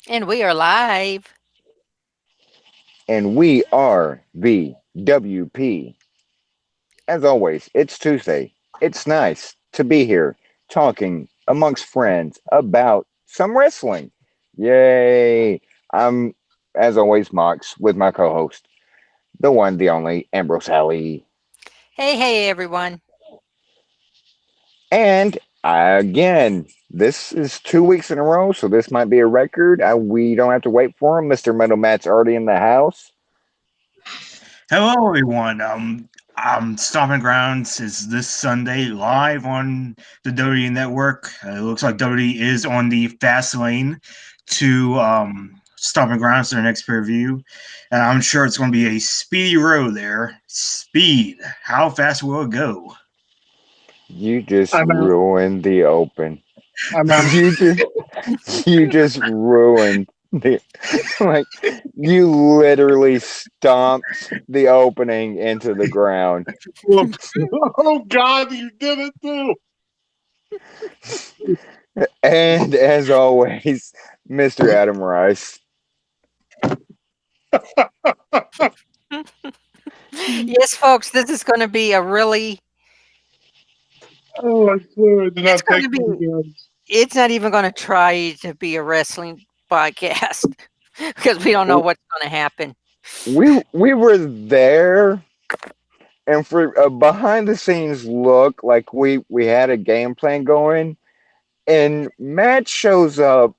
And we are live. And we are the WP. As always, it's Tuesday. It's nice to be here talking amongst friends about some wrestling. Yay! I'm, as always, Mox with my co host, the one, the only, Ambrose Alley. Hey, hey, everyone. And again, this is 2 weeks in a row, so this might be a record. We don't have to wait for him. Mr. Metal Matt's already in the house. Hello, everyone. Stomping Grounds is this Sunday live on the WWE Network. It looks like WWE is on the fast lane to Stomping Grounds, their next pay-per-view, and I'm sure it's going to be a speedy road there. Speed. How fast will it go? You just I'm out. ruined the open. I'm out. You just ruined the like you literally stomped the opening into the ground. Whoops. Oh God, you did it too. And as always, Mr. Adam Rice. Yes, folks, this is going to be a really, Oh, I swear I did it's not going take to be, my guns. it's not even going to try to be a wrestling podcast because we don't know what's going to happen. We were there, and for a behind the scenes look, like we had a game plan going, and Matt shows up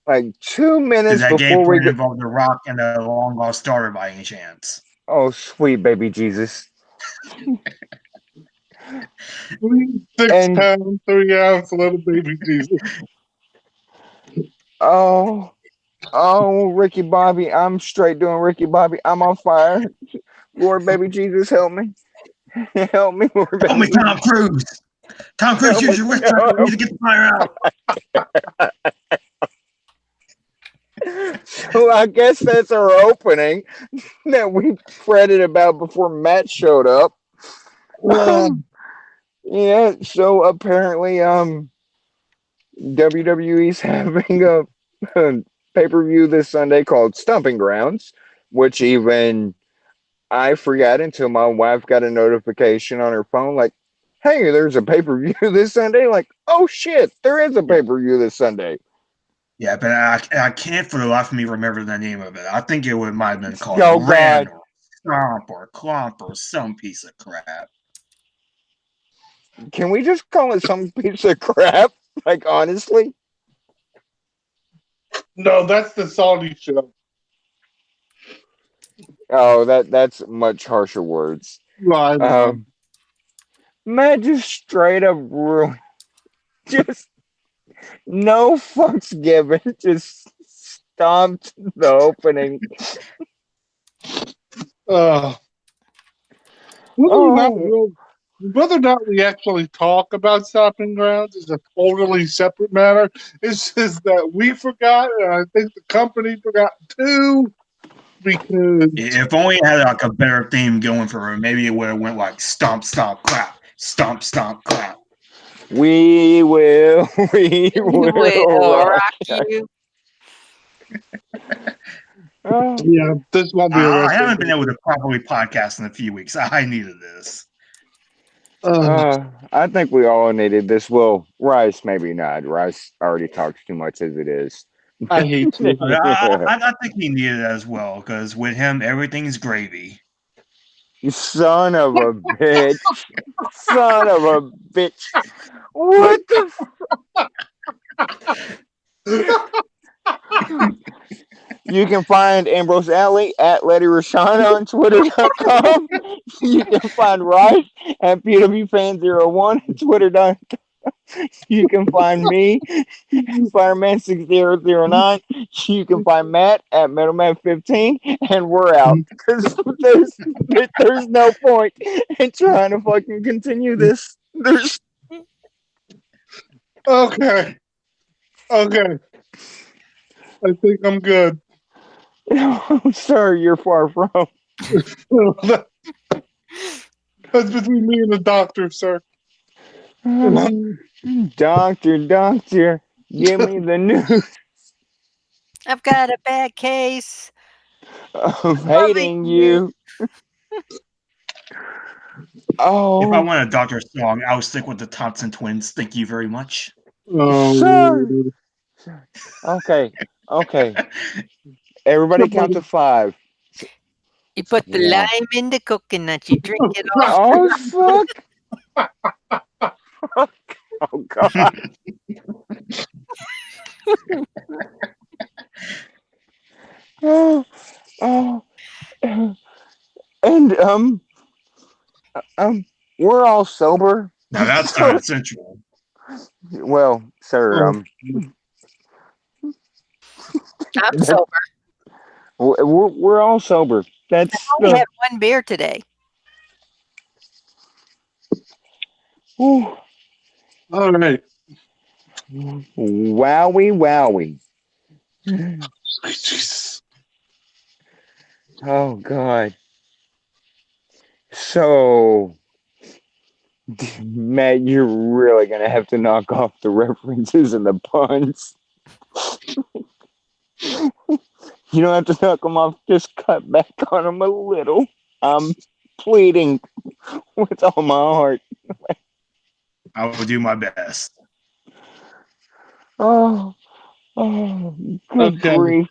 like 2 minutes Does that game before we plan go. involve The Rock and a long lost starter by any chance? Oh, sweet baby Jesus. 6 And pounds, 3 ounce, little baby Jesus. oh, oh, Ricky Bobby, I'm straight doing Ricky Bobby. I'm on fire. Lord baby Jesus, help me. Help me, Lord Help me, baby. Tom Cruise! Tom Cruise, Help me. use your wrist trigger. We need to get the fire out. So I guess that's our opening that we fretted about before Matt showed up. Uh, Yeah, so apparently WWE's having a pay-per-view this Sunday called Stumping Grounds, which even I forgot until my wife got a notification on her phone like, hey, there's a pay-per-view this Sunday. Like, oh shit, there is a pay-per-view this Sunday. Yeah, but I can't for the life of me remember the name of it. I think might have been called Oh Ren god. or Stomp or Clomp or some piece of crap. Can we just call it some piece of crap? Like honestly? no, that's the Saudi show. Oh, that's much harsher words. No, I know. Um Matt just straight up ruined just no fucks given, just stomped the opening. Uh, Oh, whether or not we actually talk about stopping grounds is a totally separate matter. It's just that we forgot, and I think the company forgot too, because If only it had like a better theme going for it, maybe it would have went like stomp, stomp, clap, stomp, stomp, clap. we will, we We will will rock. rock you. Oh, yeah, this won't be a I wrestling. haven't been able to properly podcast in a few weeks. I needed this. I think we all needed this. Well, Rice maybe not. Rice already talks too much as it is. I hate you. I think he needed it as well because with him, everything's gravy. Son of a bitch. Son of a bitch. What the You can find Ambrose Alley at Letty Rashana on Twitter.com. You can find Rice at PWFan01 on Twitter.com. You can find me Fireman6009. You can find Matt at Metalman15, and we're out because there's no point in trying to fucking continue this. There's Okay. Okay. I think I'm good. Sir, you're far from. That's between me and the doctor, sir. Doctor, doctor, give me the news. I've got a bad case of loving hating you. you. If I Oh, want a Doctor song, I'll stick with the Thompson Twins. Thank you very much. sir. Oh, Okay, okay. Everybody count somebody. to 5. You put the One. lime in the coconut, you drink it all. Oh, fuck. Oh, God. Oh, oh. And, um, we're all sober. Now that's kind of central. Well, sir, Oh, I'm that, sober. we're all sober. I That's only the. had one beer today. Whew. all right. Wowie, wowie. Jesus. Oh, God. So, Matt, you're really going to have to knock off the references and the puns. You don't have to knock them off, just cut back on them a little. I'm pleading with all my heart. I will do my best. Oh, oh, good Okay. grief.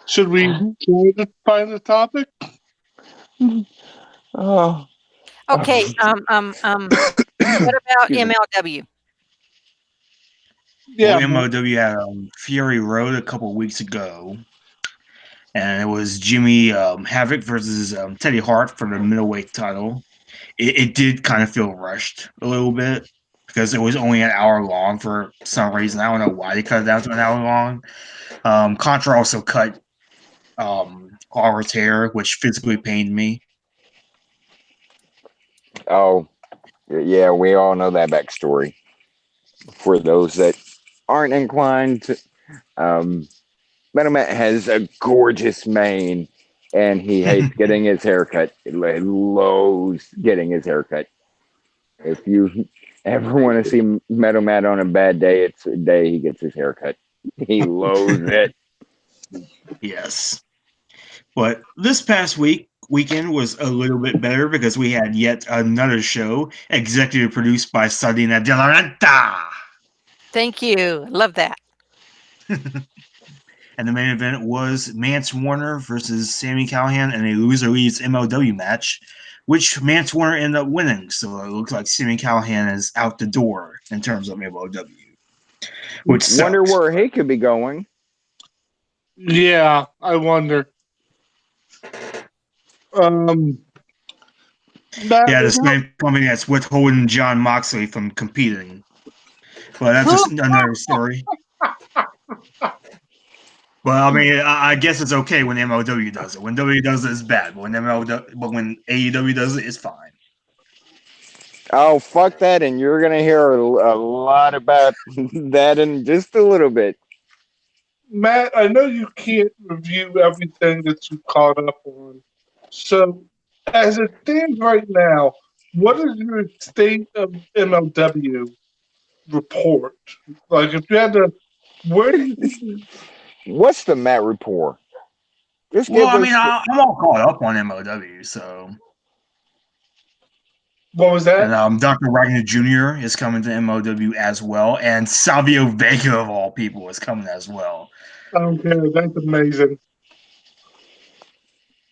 Should we try to find the topic? Oh, Okay, what about excuse me. MLW? Well, Yeah, Mike. MOW had Fury Road a couple weeks ago, and it was Jimmy Havoc versus Teddy Hart for the middleweight title. It did kind of feel rushed a little bit because it was only an hour long for some reason. I don't know why they cut it down to an hour long. Contra also cut Oliver's hair, which physically pained me. Oh, yeah, we all know that backstory. For those that aren't inclined to, Metal Matt has a gorgeous mane, and he hates getting his haircut. He loathes getting his haircut. If you ever want to see Metal Matt on a bad day, it's the day he gets his haircut. He loathes it. Yes. But this past weekend was a little bit better because we had yet another show executive produced by Sardina De La Renta. Thank you. Love that. And the main event was Mance Warner versus Sammy Callahan in a loser leaves MLW match, which Mance Warner ended up winning. So it looks like Sammy Callahan is out the door in terms of MLW, which Wonder sucks. where he could be going. Yeah, I wonder. That Yeah, the was same company that's withholding John Moxley from competing. But that's just another story. Well, I mean, I guess it's okay when MLW does it. When W does it, it's bad. But when AEW does it, it's fine. Oh, fuck that. And you're going to hear a lot about that in just a little bit. Matt, I know you can't review everything that you caught up on. So, as it stands right now, what is your state of MLW report? Like, if you had to, where do you think? What's the Matt report? Just Well, give I mean, us. I'm all caught up on MLW, so. What was that? And Dr. Wagner Jr. is coming to MLW as well, and Savio Vega of all people is coming as well. Okay, that's amazing.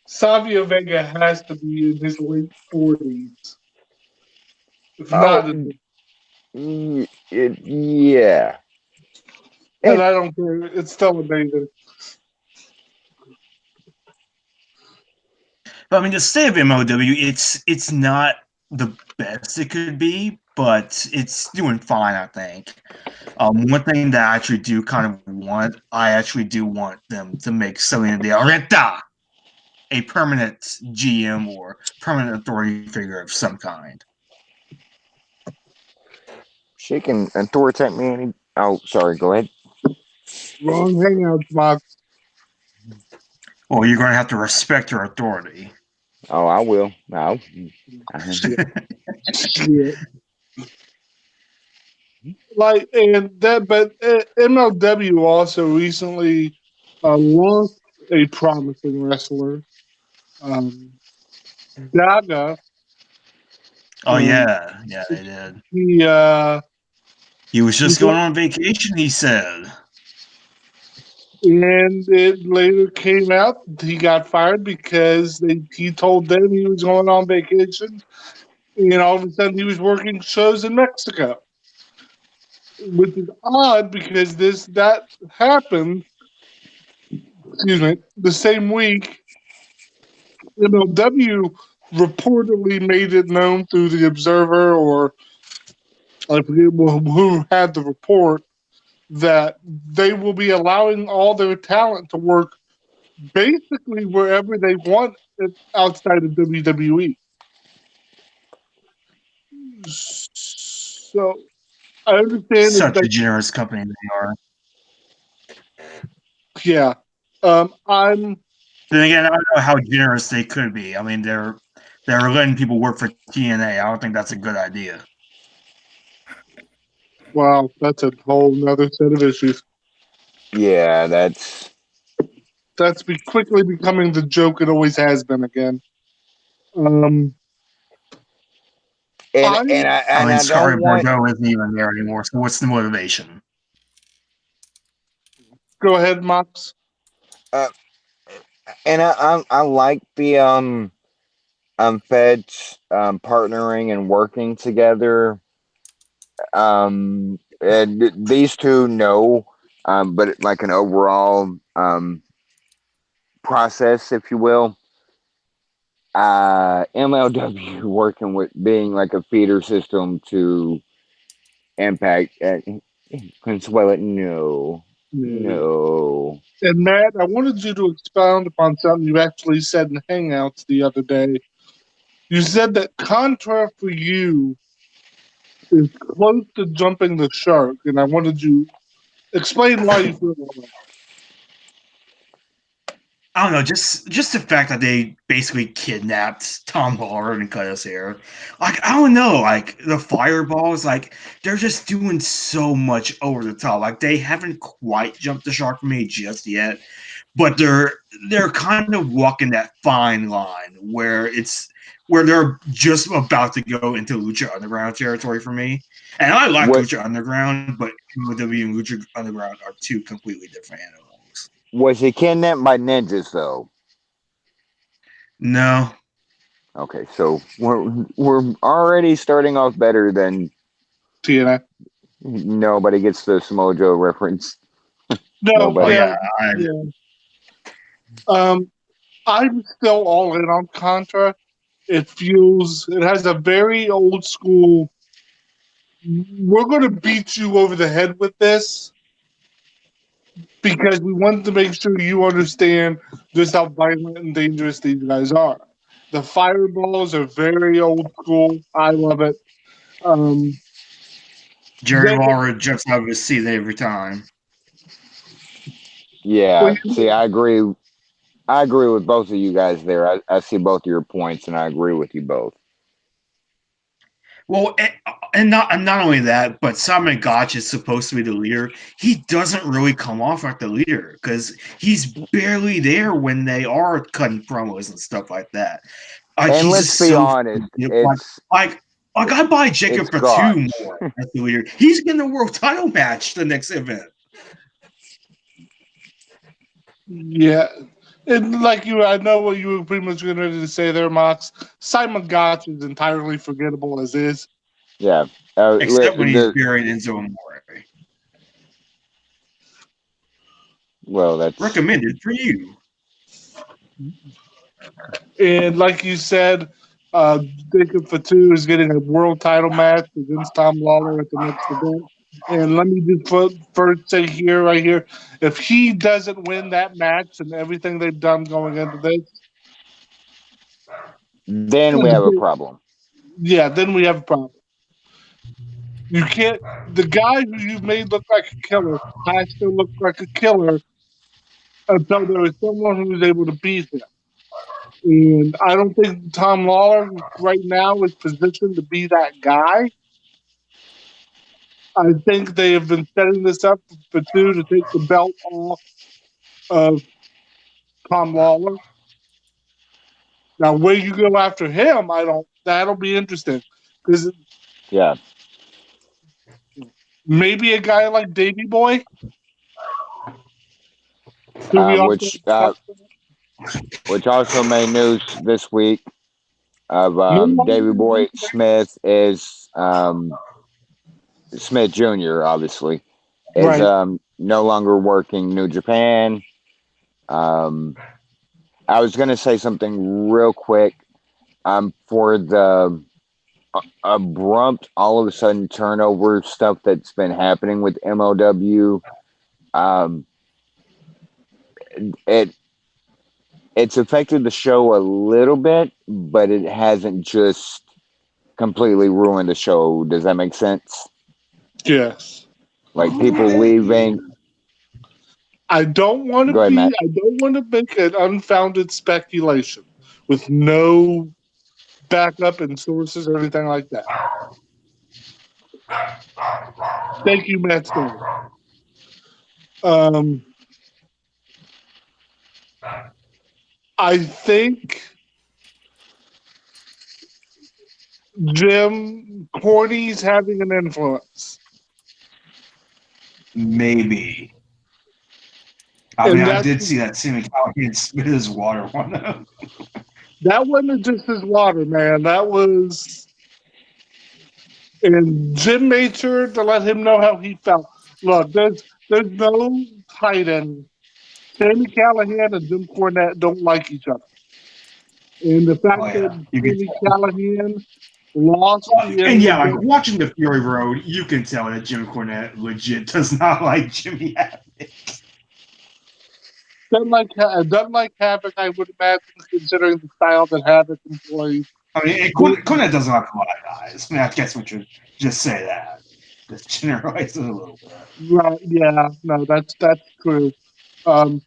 Savio Vega has to be in his late 40s. If not, Oh, yeah. and I don't care. It's still amazing. But I mean, the state of MLW, it's not the best it could be, but it's doing fine, I think. One thing that I actually do kind of want, I actually do want them to make Selena de Areta a permanent GM or permanent authority figure of some kind. She can authoritate me any. Oh, sorry. Go ahead. Wrong hangout, Mark. Well, you're going to have to respect her authority. Oh, I will. No. Shit. Like, and that, but MLW also recently lost a promising wrestler. Um, Daga, Oh um, yeah, they did. he He was he just going on vacation, he said. and it later came out he got fired because he told them he was going on vacation, and all of a sudden he was working shows in Mexico, which is odd because that happened. Excuse me. The same week, MLW reportedly made it known through the Observer, or I forget who had the report, that they will be allowing all their talent to work basically wherever they want outside of WWE. So I understand it's Such a like, generous company they are. yeah. I'm Then again, I don't know how generous they could be. I mean, they're letting people work for TNA. I don't think that's a good idea. Wow, that's a whole nother set of issues. Yeah, that's Quickly becoming the joke it always has been again. Um, and I and I I and mean, I Scotty don't want Bordeaux isn't even there anymore. So what's the motivation? Go ahead, Mox. uh, and I like the feds partnering and working together. And these two know, but like an overall process, if you will. MLW working with being like a feeder system to Impact. Consuela, no, Yeah. no. And Matt, I wanted you to expound upon something you actually said in Hangouts the other day. You said that Contra for you is close to jumping the shark, and I wanted you explain why you feel that way. I don't know, just the fact that they basically kidnapped Tom Lawler and cut his hair. Like, I don't know, like the fireballs, like they're just doing so much over the top. Like they haven't quite jumped the shark for me just yet, but they're kind of walking that fine line where they're just about to go into Lucha Underground territory for me. And I like What Lucha Underground, but MLW and Lucha Underground are two completely different animals. was he kidnapped by ninjas though? No, Okay, so we're already starting off better than TNA. nobody gets the Samojo reference. No, oh Nobody. yeah, yeah, yeah. Um, I'm still all in on Contra. It has a very old school, we're going to beat you over the head with this because we want to make sure you understand just how violent and dangerous these guys are. The fireballs are very old school. I love it. Um, Jerry then, Lawler jumps out of his seat every time. well, Yeah, see, I agree. I agree with both of you guys there. I see both of your points, and I agree with you both. Well, and not only that, but Simon Gotch is supposed to be the leader. He doesn't really come off like the leader because he's barely there when they are cutting promos and stuff like that. Like And he's let's just be so honest, like like I buy Jacob it's Fatu Gotch. more as the leader. He's getting a world title match the next event. yeah. And like you, I know what you were pretty much getting ready to say there, Mox. Simon Gotch is entirely forgettable as is. Yeah. Except when he's The burying Enzo Amore. well, that's Recommended for you. And like you said, uh, Jacob Fatu is getting a world title match against Tom Lawler at the next event. And let me just first say here, right here, if he doesn't win that match and everything they've done going into this, then we have a problem. yeah, then we have a problem. You can't. The guy who you made look like a killer has to look like a killer until there is someone who is able to beat him. And I don't think Tom Lawler right now is positioned to be that guy. I think they have been setting this up for two to take the belt off of Tom Lawler. Now, where you go after him, that'll be interesting. Because Yeah. maybe a guy like Davy Boy, who we also Which talked which also made news this week of no longer Davy Boy Smith is Smith Jr. obviously is right. no longer working New Japan. I was gonna say something real quick. For the abrupt, all of a sudden turnover stuff that's been happening with MLW. Um, it it's affected the show a little bit, but it hasn't just completely ruined the show. Does that make sense? Yes. Like people leaving. I don't want to Go ahead, be. Matt. I don't want to make an unfounded speculation with no backup and sources or anything like that. Thank you, Matt Stone. I think Jim Corny's having an influence, Maybe. I mean, and I did see that Sammy Callahan spit his water on them. that wasn't just his water, man. That was, and Jim made sure to let him know how he felt. Look, there's no hiding. Sammy Callahan and Jim Cornette don't like each other. And the Oh fact yeah, that you can Sammy tell. Callahan lost the And yeah, like NWA, watching the Fury Road, you can tell that Jim Cornette legit does not like Jimmy Havoc. doesn't like Havoc, I would imagine, considering the style that Havoc employs. I mean, Cornette doesn't like a lot of guys. I mean, I guess we should just say that. Just generalize it a little bit. Right, yeah, no, that's true. Um,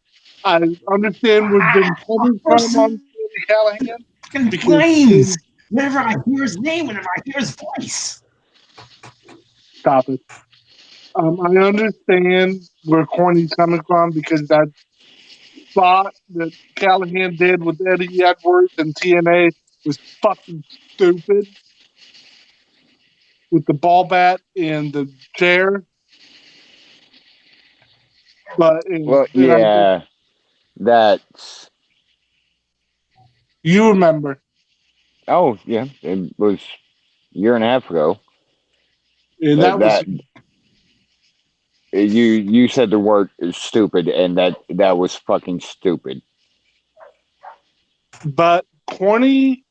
I understand where Jim's coming from on Sammy Callahan Fucking because planes. Whenever I hear his name, whenever I hear his voice. stop it. I understand where Corny's coming from because that spot that Callahan did with Eddie Edwards and TNA was fucking stupid with the ball bat and the chair. But Well, and I think yeah, that's. you remember, Oh, yeah, it was a year and a half ago. and That that was. that you said the word stupid, and that was fucking stupid. But Corny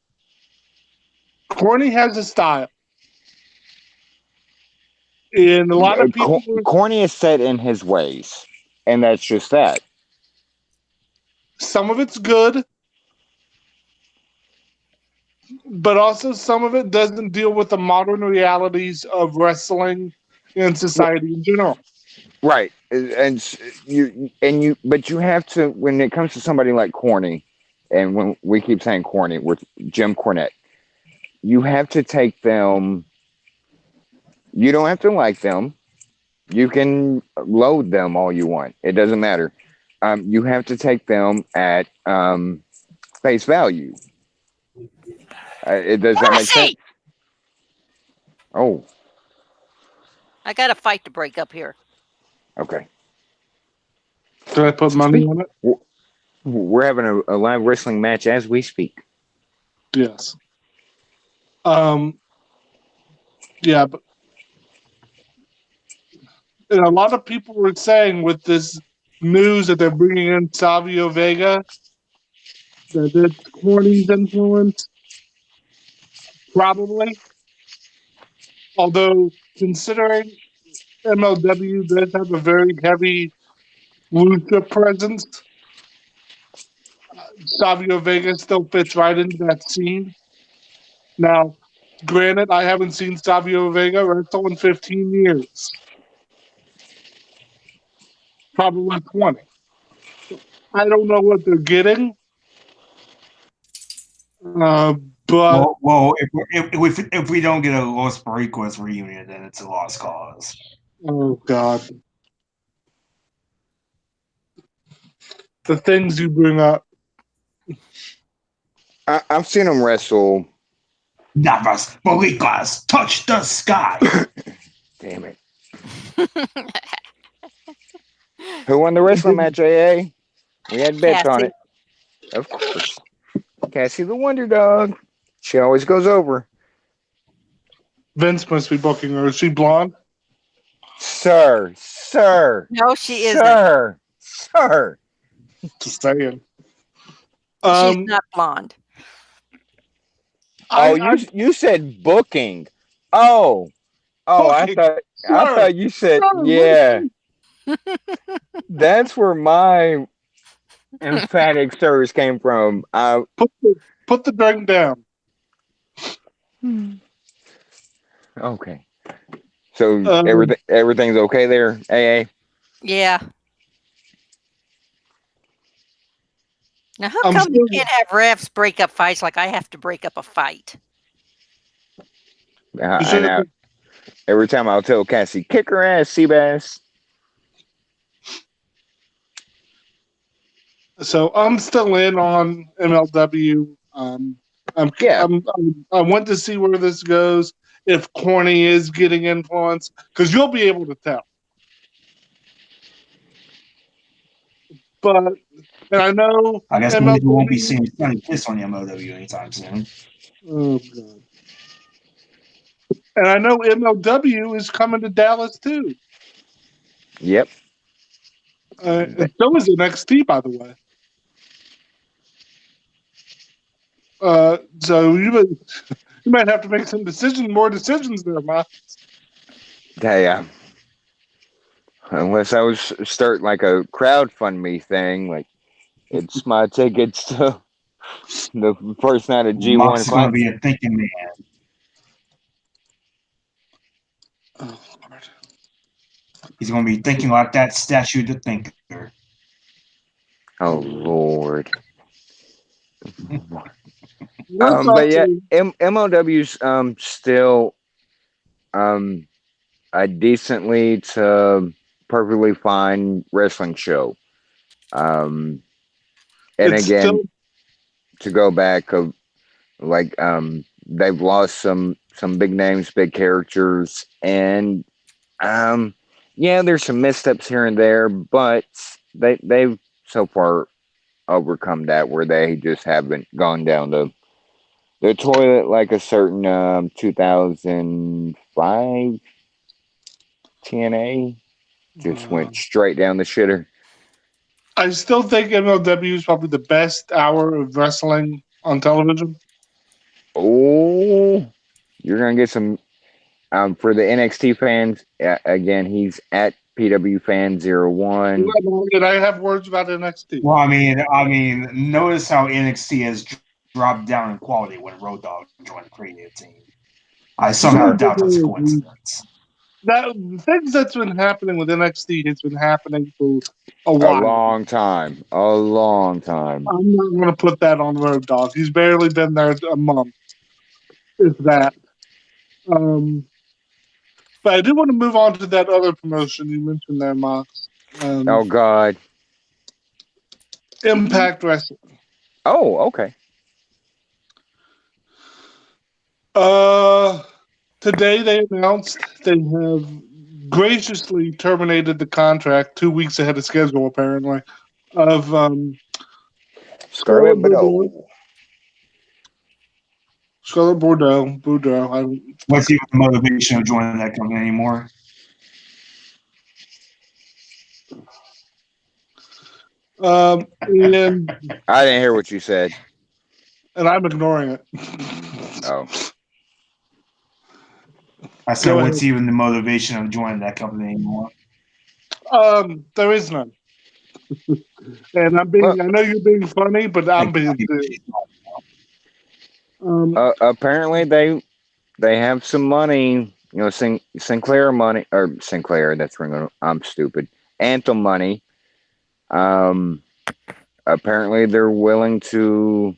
has a style, and a lot of people were. Corny is set in his ways, and that's just that. Some of it's good, but also some of it doesn't deal with the modern realities of wrestling and society in general. Right, but you have to when it comes to somebody like Corny, and when we keep saying Corny with Jim Cornette, you have to take them. You don't have to like them. You can load them all you want. It doesn't matter. You have to take them at face value. Does that make sense? Mercy! Oh, I got a fight to break up here. okay. Can I put money on it? We're having a live wrestling match as we speak. Yes. Yeah, but and a lot of people were saying with this news that they're bringing in Savio Vega that it's Corny's influence, probably. Although considering MLW does have a very heavy lucha presence, Savio Vega still fits right into that scene. Now, granted, I haven't seen Savio Vega wrestle in 15 years. Probably 20. I don't know what they're getting. But Well, if we don't get a Los Barriquas reunion, then it's a lost cause. oh god. the things you bring up. I've seen him wrestle. Navas Borikas touch the sky. Damn it! Who won the wrestling match? AA. We had bets on Cassie. it. Of course, Cassie the Wonder Dog. She always goes over. Vince must be booking her. Is she blonde? Sir, sir, No, she isn't. sir, sir. Just saying. She's not blonde. Oh, I you said booking. Oh, booking. I Sir, thought you said sir, yeah. That's where my emphatic sirs came from. put the drink down. Okay. So Um, everything's okay there, AA. Yeah. Now, how I'm come you still. can't have refs break up fights like I have to break up a fight? I know. Every time I'll tell Cassie, kick her ass, Seabass. So I'm still in on MLW. Yeah, I want to see where this goes. If Corny is getting influence, because you'll be able to tell. But and I know I guess maybe we won't be MLW. seeing Sonny Kiss on the MLW anytime soon. Oh god! And I know MLW is coming to Dallas too. yep. And so is NXT, by the way. So you might have to make some more decisions there, Mike. Hey, unless I was start like a crowdfund thing, like it's my tickets to the first night of Mox G1 is going to Classic. be a thinking man. Oh, Lord. He's going to be thinking like that statue, the thinker. Oh Lord. Let's But yeah, also MLW's still a decently to perfectly fine wrestling show. And it's again, still to go back of like they've lost some big names, big characters, and yeah, there's some missteps here and there, but they've so far overcome that where they just haven't gone down the toilet like a certain 2005 TNA just went straight down the shitter. I still think MLW is probably the best hour of wrestling on television. Oh, you're gonna get some for the NXT fans. Again, he's at PW Fan 01. And I have words about NXT. Well, I mean, notice how NXT has dropped down in quality when Road Dogg joined the creative team. I somehow doubt that's a coincidence. That things that's been happening with NXT has been happening for a A while. long time. A long time. I'm not going to put that on Road Dogg. He's barely been there a month. If that. But I do want to move on to that other promotion you mentioned there, Mox. Oh God. Impact Wrestling. Oh, okay. Today they announced they have graciously terminated the contract 2 weeks ahead of schedule, apparently, of Scarlet Bordeaux. Scarlet Bordeaux. What's even the motivation of joining that company anymore? And I didn't hear what you said. I'm ignoring it. Oh. I said, what's even the motivation of joining that company anymore? There is none. And I know you're being funny, but I'm being serious. Apparently they have some money, you know, Sinclair money or Sinclair. That's ringing. I'm stupid. Anthem money. Apparently they're willing to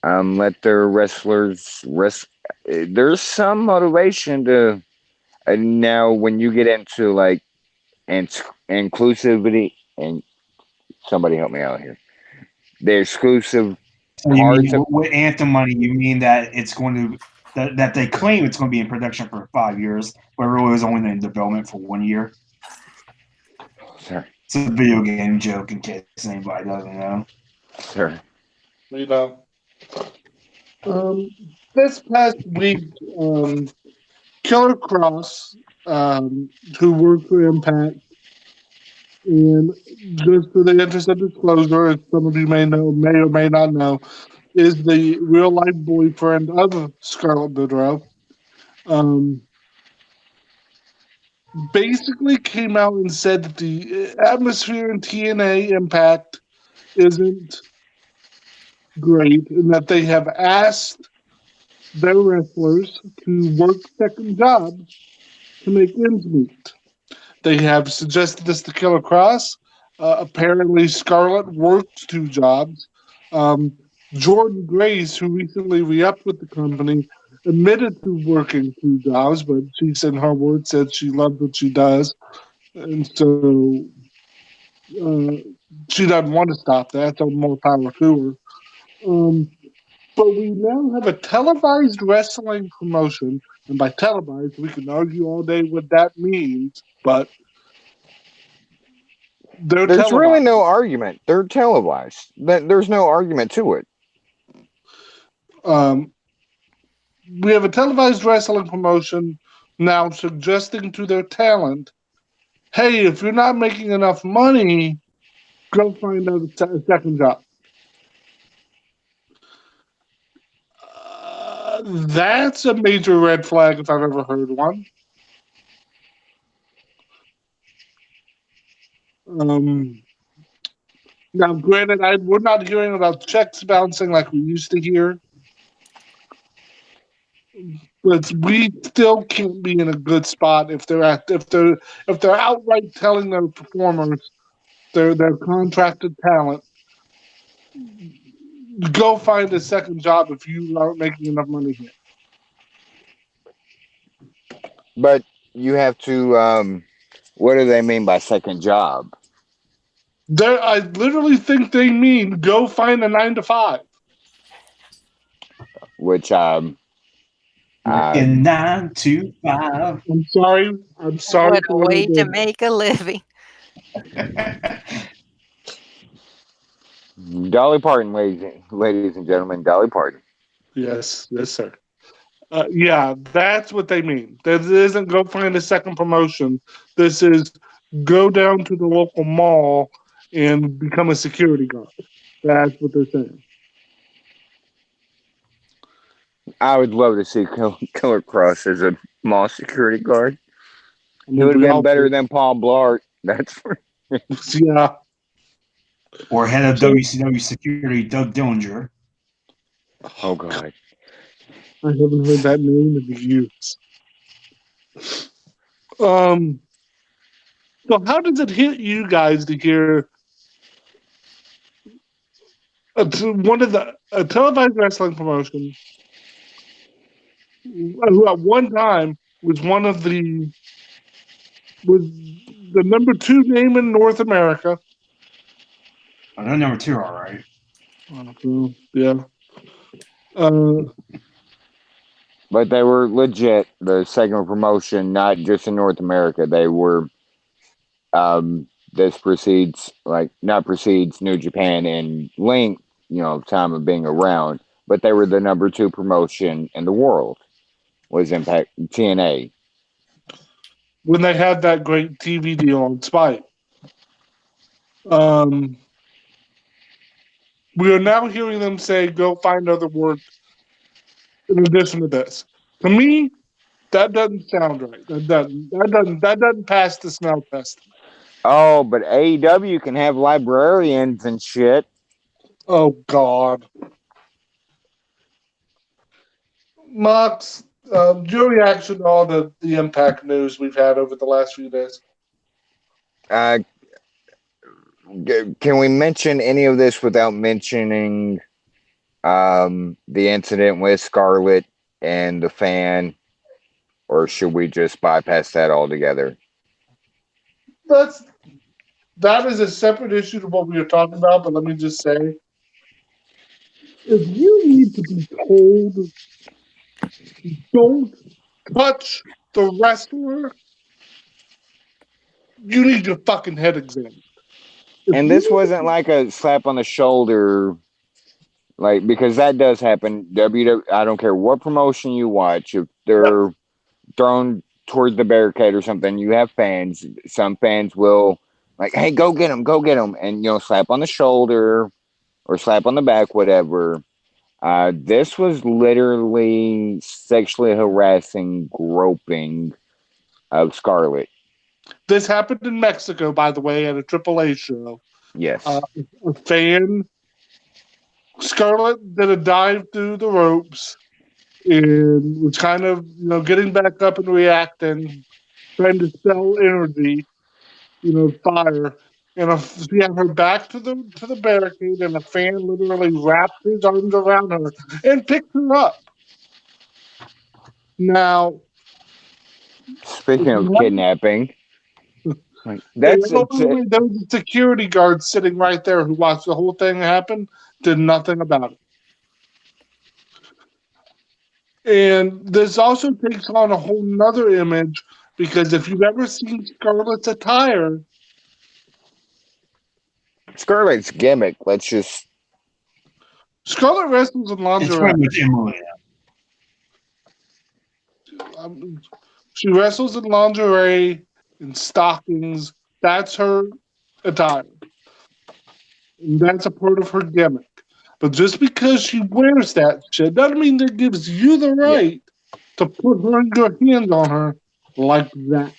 let their wrestlers rest. There's some motivation to now when you get into like inclusivity and Somebody help me out here. The exclusive So you parts mean of with Anthem money? You mean that it's going to that they claim it's going to be in production for 5 years, but really was only in development for 1 year? sir, It's a video game joke in case anybody doesn't know. sir. You know. This past week, Killer Cross, who worked for Impact, and just for the interest of disclosure, as some of you may know, may or may not know, is the real life boyfriend of Scarlett Boudreaux. Um, Basically came out and said that the atmosphere in TNA Impact isn't great, and that they have asked their wrestlers to work second jobs to make ends meet. They have suggested this to Killer Cross. Apparently, Scarlett worked two jobs. Um, Jordan Grace, who recently re-upped with the company, admitted to working two jobs, but she said in her words said she loves what she does, and so uh, she doesn't want to stop that. So more power to her. But we now have a televised wrestling promotion, and by televised, we can argue all day what that means, but they're There's really televised. no argument. They're televised. There's no argument to it. Um, we have a televised wrestling promotion now suggesting to their talent, hey, if you're not making enough money, go find a second job. That's a major red flag if I've ever heard one. Um, Now, granted, we're not hearing about checks bouncing like we used to hear, but we still can't be in a good spot if they're outright telling their performers, their contracted talent, go find a second job if you aren't making enough money here. But you have to. What do they mean by second job? I literally think they mean go find a 9 to 5. Which Working 9 to 5. I'm sorry. I'm sorry What for a what I way to did. make a living. Dolly Parton, ladies and gentlemen, Dolly Parton. Yes, yes, sir. Yeah, that's what they mean. This isn't go find a second promotion. This is go down to the local mall and become a security guard. That's what they're saying. I would love to see Killer Cross as a mall security guard. I He mean, would have we been all better than Paul Blart. That's for yeah. Or head of So WCW security, Doug Dillinger. oh god. I haven't heard that name in years. Um. So how does it hit you guys to hear one of the a televised wrestling promotion who at one time was the number 2 name in North America. Oh, they're number 2, all right. Yeah. Uh, But they were legit, the second promotion, not just in North America. They were this precedes not precedes New Japan in length, time of being around, but they were the number 2 promotion in the world was Impact TNA. when they had that great TV deal on Spike. Um, we are now hearing them say, "Go find other work." In addition to this, to me, that doesn't sound right. That doesn't pass the smell test. Oh, but AEW can have librarians and shit. Oh God, Mox, your reaction to all the Impact news we've had over the last few days? Uh, can we mention any of this without mentioning the incident with Scarlett and the fan, or should we just bypass that altogether? Let's that is a separate issue to what we were talking about. But let me just say, if you need to be told, don't touch the wrestler, you need your fucking head examined. If And this you wasn't like a slap on the shoulder, like because that does happen. I don't care what promotion you watch, if they're thrown towards the barricade or something, you have fans. Some fans will like, "Hey, go get him," and slap on the shoulder or slap on the back, whatever. This was literally sexually harassing, groping of Scarlett. this happened in Mexico, by the way, at a AAA show. Yes. A fan, Scarlett did a dive through the ropes and was kind of, getting back up and reacting, trying to sell energy, fire. And she had her back to the barricade, and a fan literally wrapped his arms around her and picked her up. Now, Speaking of kidnapping, like and that's oh, by the it. way, there was a security guard sitting right there who watched the whole thing happen, did nothing about it. And this also takes on a whole nother image because if you've ever seen Scarlett's attire, Scarlett's gimmick. Let's just Scarlett wrestles in It's lingerie. pretty much Emily. Um, she wrestles in lingerie and stockings. That's her attire. And that's a part of her gimmick. But just because she wears that shit doesn't mean that gives you the yeah. right to put your hands on her like that.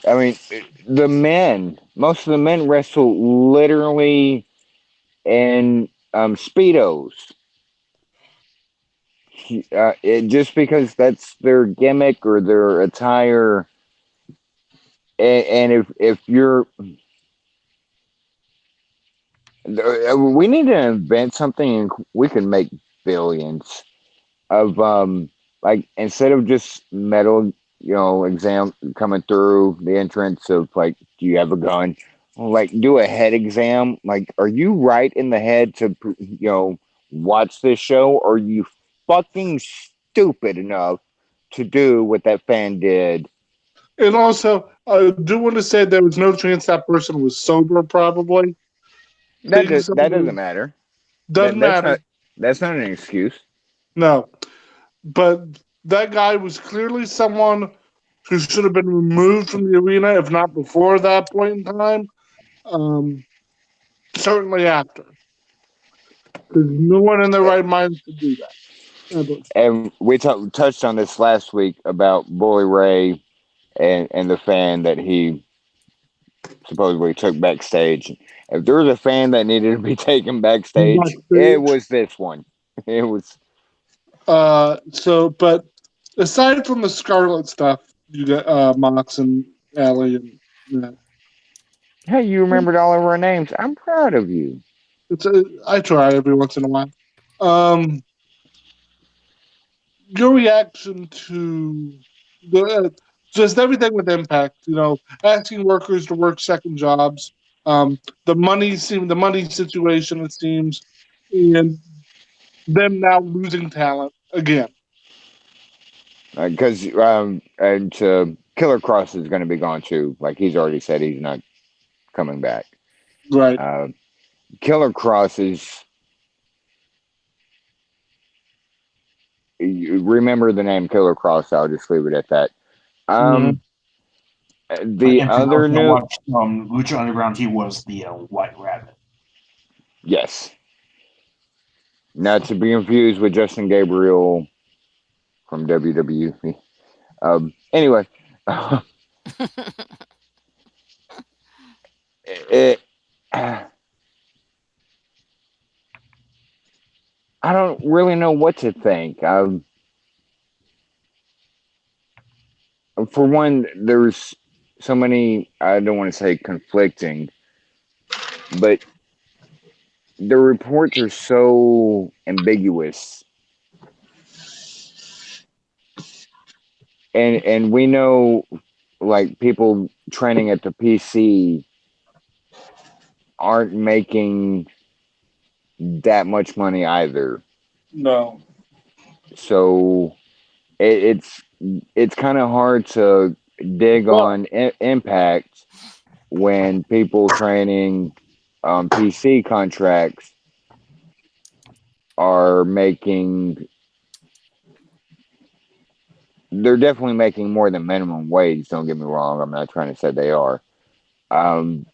I mean, most of the men wrestle literally in speedos. Just because that's their gimmick or their attire, and if you're, we need to invent something, and we can make billions of like instead of just metal, exam coming through the entrance of like, do you have a gun? Like do a head exam. Like, are you right in the head to watch this show? Or are you fucking stupid enough to do what that fan did? And also, I do want to say there was no chance that person was sober, probably. Things That doesn't matter. doesn't matter. That's not an excuse. No. But that guy was clearly someone who should have been removed from the arena, if not before that point in time. Um, Certainly after. Because no one in their right mind should do that. Ever. And we touched on this last week about Bully Ray and the fan that he supposedly took backstage. If there was a fan that needed to be taken backstage, it Backstage. was this one. It was. But aside from the Scarlet stuff, you got Mox and Allie and that. Hey, you remembered all of our names. I'm proud of you. I try every once in a while. Um, your reaction to just everything with Impact, asking workers to work second jobs, the money situation it seems, and them now losing talent again. Because and Killer Cross is going to be gone too. Like he's already said, he's not coming back. Right. Uh, Killer Cross is. You remember the name Killer Cross? I'll just leave it at that. Mhm. The And for other those that new, watched Lucha Underground, he was the White Rabbit. yes, not to be confused with Justin Gabriel from WWE. Anyway, it, I don't really know what to think. For one, there's so many. I don't want to say conflicting, but the reports are so ambiguous, and we know like people training at the PC. aren't making that much money either. No. So it's it's kind of hard to dig But on impact when people training PC contracts are making. They're definitely making more than minimum wage. Don't get me wrong. I'm not trying to say they are. Um,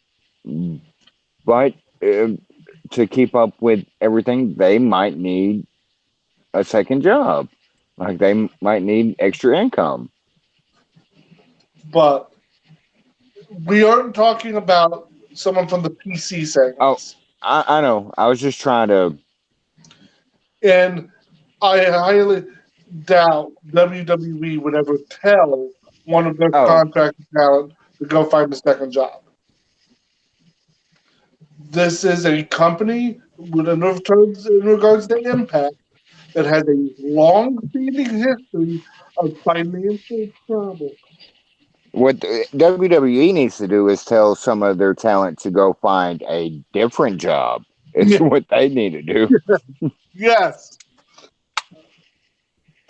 but to keep up with everything, they might need a second job. Like they might need extra income. but we aren't talking about someone from the PC Oh, segments. I know. I was just trying to. And I highly doubt WWE would ever tell one of their Oh, contracted talent to go find a second job. This is a company with in regards to impact that has a long-standing history of financial trouble. what the WWE needs to do is tell some of their talent to go find a different job. It's Yeah, what they need to do. yes.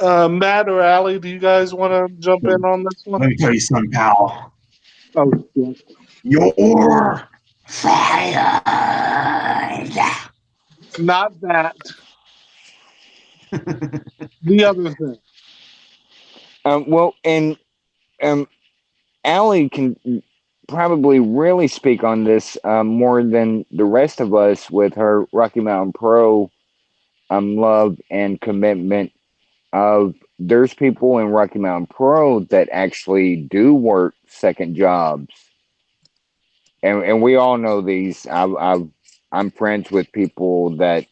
Matt or Allie, do you guys want to jump in on this one? Let me tell you something, pal. Oh, shit. You're fired. Not that. The other thing. Well, and um, Allie can probably really speak on this more than the rest of us with her Rocky Mountain Pro love and commitment. Of there's people in Rocky Mountain Pro that actually do work second jobs, and we all know these. I'm friends with people that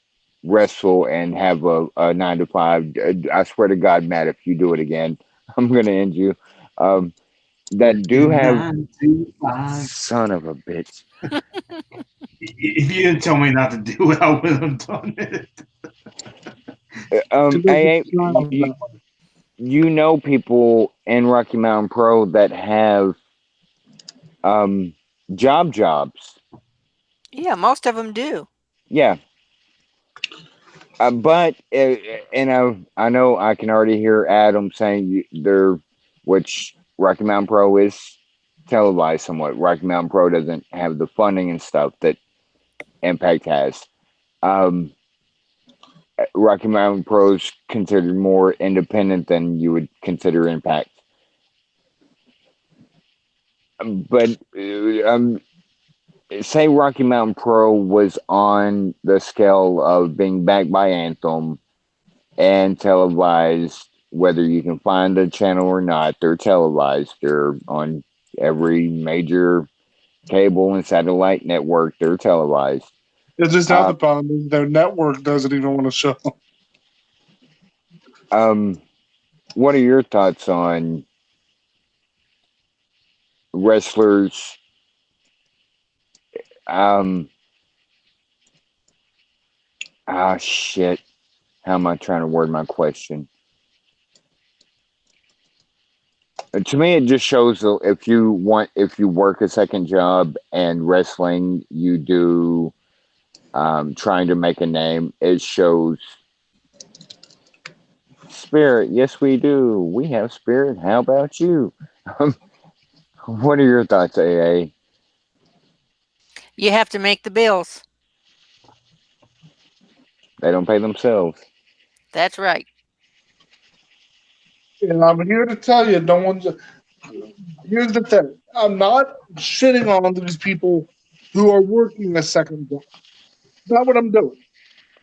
wrestle and have a 9 to 5. I swear to God, Matt, if you do it again, I'm gonna end you. Um, that do Working have 9 to 5. son of a bitch. If you didn't tell me not to do it, I would have done it. It doesn't I sound you, that way. you know people in Rocky Mountain Pro that have um jobs. Yeah, most of them do. Yeah, but and I know I can already hear Adam saying they're which Rocky Mountain Pro is televised somewhat. Rocky Mountain Pro doesn't have the funding and stuff that Impact has. Um, Rocky Mountain Pro is considered more independent than you would consider Impact. But say Rocky Mountain Pro was on the scale of being backed by Anthem and televised, whether you can find the channel or not, they're televised. They're on every major cable and satellite network. They're televised. It's just not Uh, the problem is their network doesn't even want to show. um, what are your thoughts on wrestlers? Um, shit. How am I trying to word my question? To me, it just shows if you work a second job and wrestling, you do trying to make a name. It shows spirit. Yes, we do. We have spirit. How about you? What are your thoughts, AA? You have to make the bills. They don't pay themselves. That's right. And I'm here to tell you, no one's. Here's the thing: I'm not shitting on these people who are working a second job. Not what I'm doing.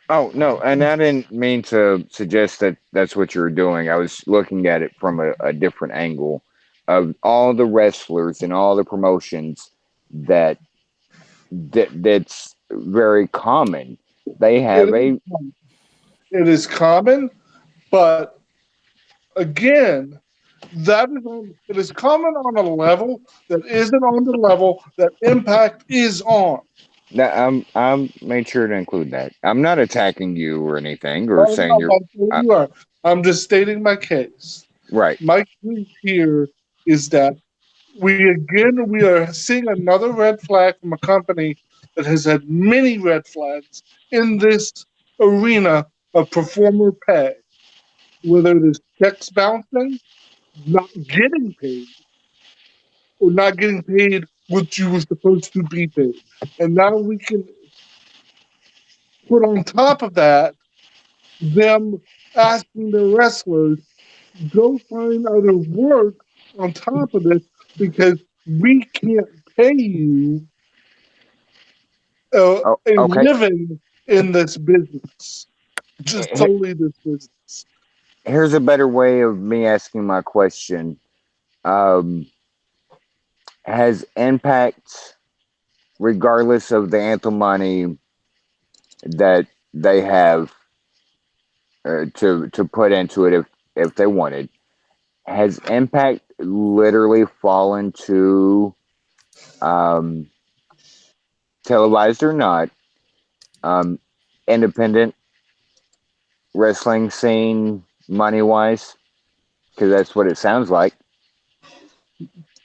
Oh no, and I didn't mean to suggest that that's what you're doing. I was looking at it from a different angle of all the wrestlers and all the promotions that that's very common. They It have is, a it is common, but again, it is common on a level that isn't on the level that Impact is on. that I'm made sure to include that. I'm not attacking you or anything or Oh, saying no, you're that's where uh, you are. I'm just stating my case. right. My case here is that we are seeing another red flag from a company that has had many red flags in this arena of performer pay, whether it is checks bouncing, not getting paid, or not getting paid what you were supposed to be paid. And now we can put on top of that them asking the wrestlers go find other work on top of this because we can't pay you Oh, a okay. living in this business, just solely this business. Here's a better way of me asking my question. Um, has Impact, regardless of the anthem money that they have to put into it, if they wanted, has Impact literally fallen to, um, televised or not, um, independent wrestling scene money wise? Because that's what it sounds like.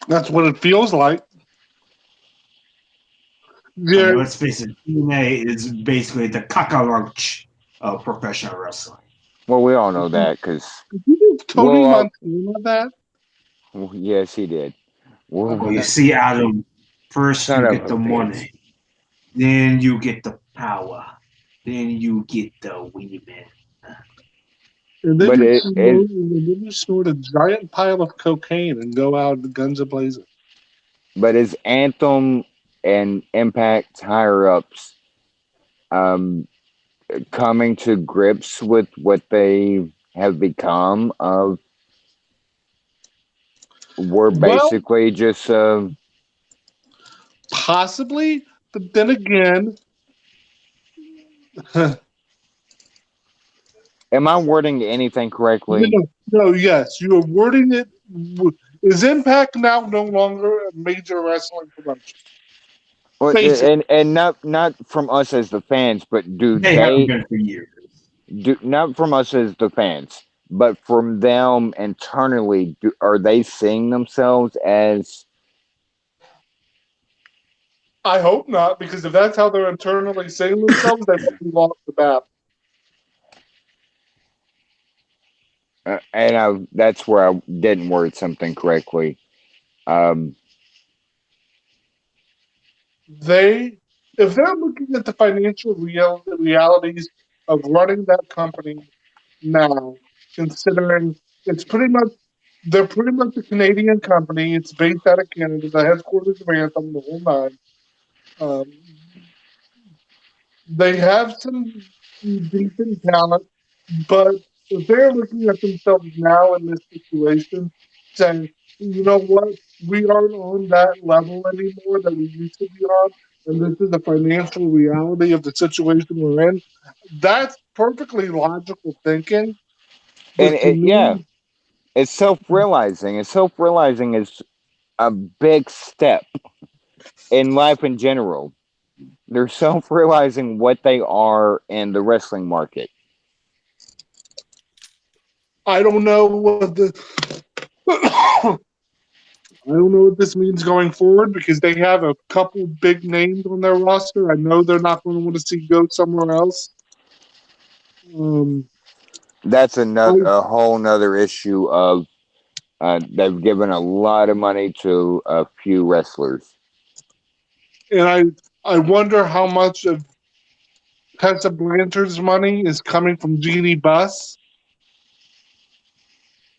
That's what it feels like. I mean, There, let's face it, TNA is basically the cockroach of professional wrestling. Well, we all know that because, did you give Tony well, Montana that? yes, he did. Well, you Okay. see, Adam, first Son you of get a the bitch. money, then you get the power, then you get the women. And then But you snort a giant pile of cocaine and go out guns a blazing. but is Anthem and Impact higher ups um, coming to grips with what they have become of? We're Well, basically just possibly, but then again, am I wording anything correctly? no, yes, you are wording it. Is Impact now no longer a major wrestling promotion? Well, Face it. and not from us as the fans, but do They haven't they been for years. do not from us as the fans, but from them internally? Are they seeing themselves as? I hope not, because if that's how they're internally saying themselves, they've lost the battle. That's where I didn't word something correctly. Um, They, if they're looking at the financial realities of running that company now, considering it's pretty much they're pretty much a Canadian company. It's based out of Canada. The headquarters of Anthem, the whole nine. Um, they have some decent talent, but if they're looking at themselves now in this situation, saying, you know what, we aren't on that level anymore that we used to be on, and this is the financial reality of the situation we're in, that's perfectly logical thinking. and But to yeah, me, it's self realizing. And self realizing is a big step in life in general. They're self realizing what they are in the wrestling market. I don't know what the I don't know what this means going forward because they have a couple big names on their roster. I know they're not going to want to see go somewhere else. Um, That's another I a whole nother issue of they've given a lot of money to a few wrestlers. I wonder how much of Tessa Blanchard's money is coming from Jeannie Buss.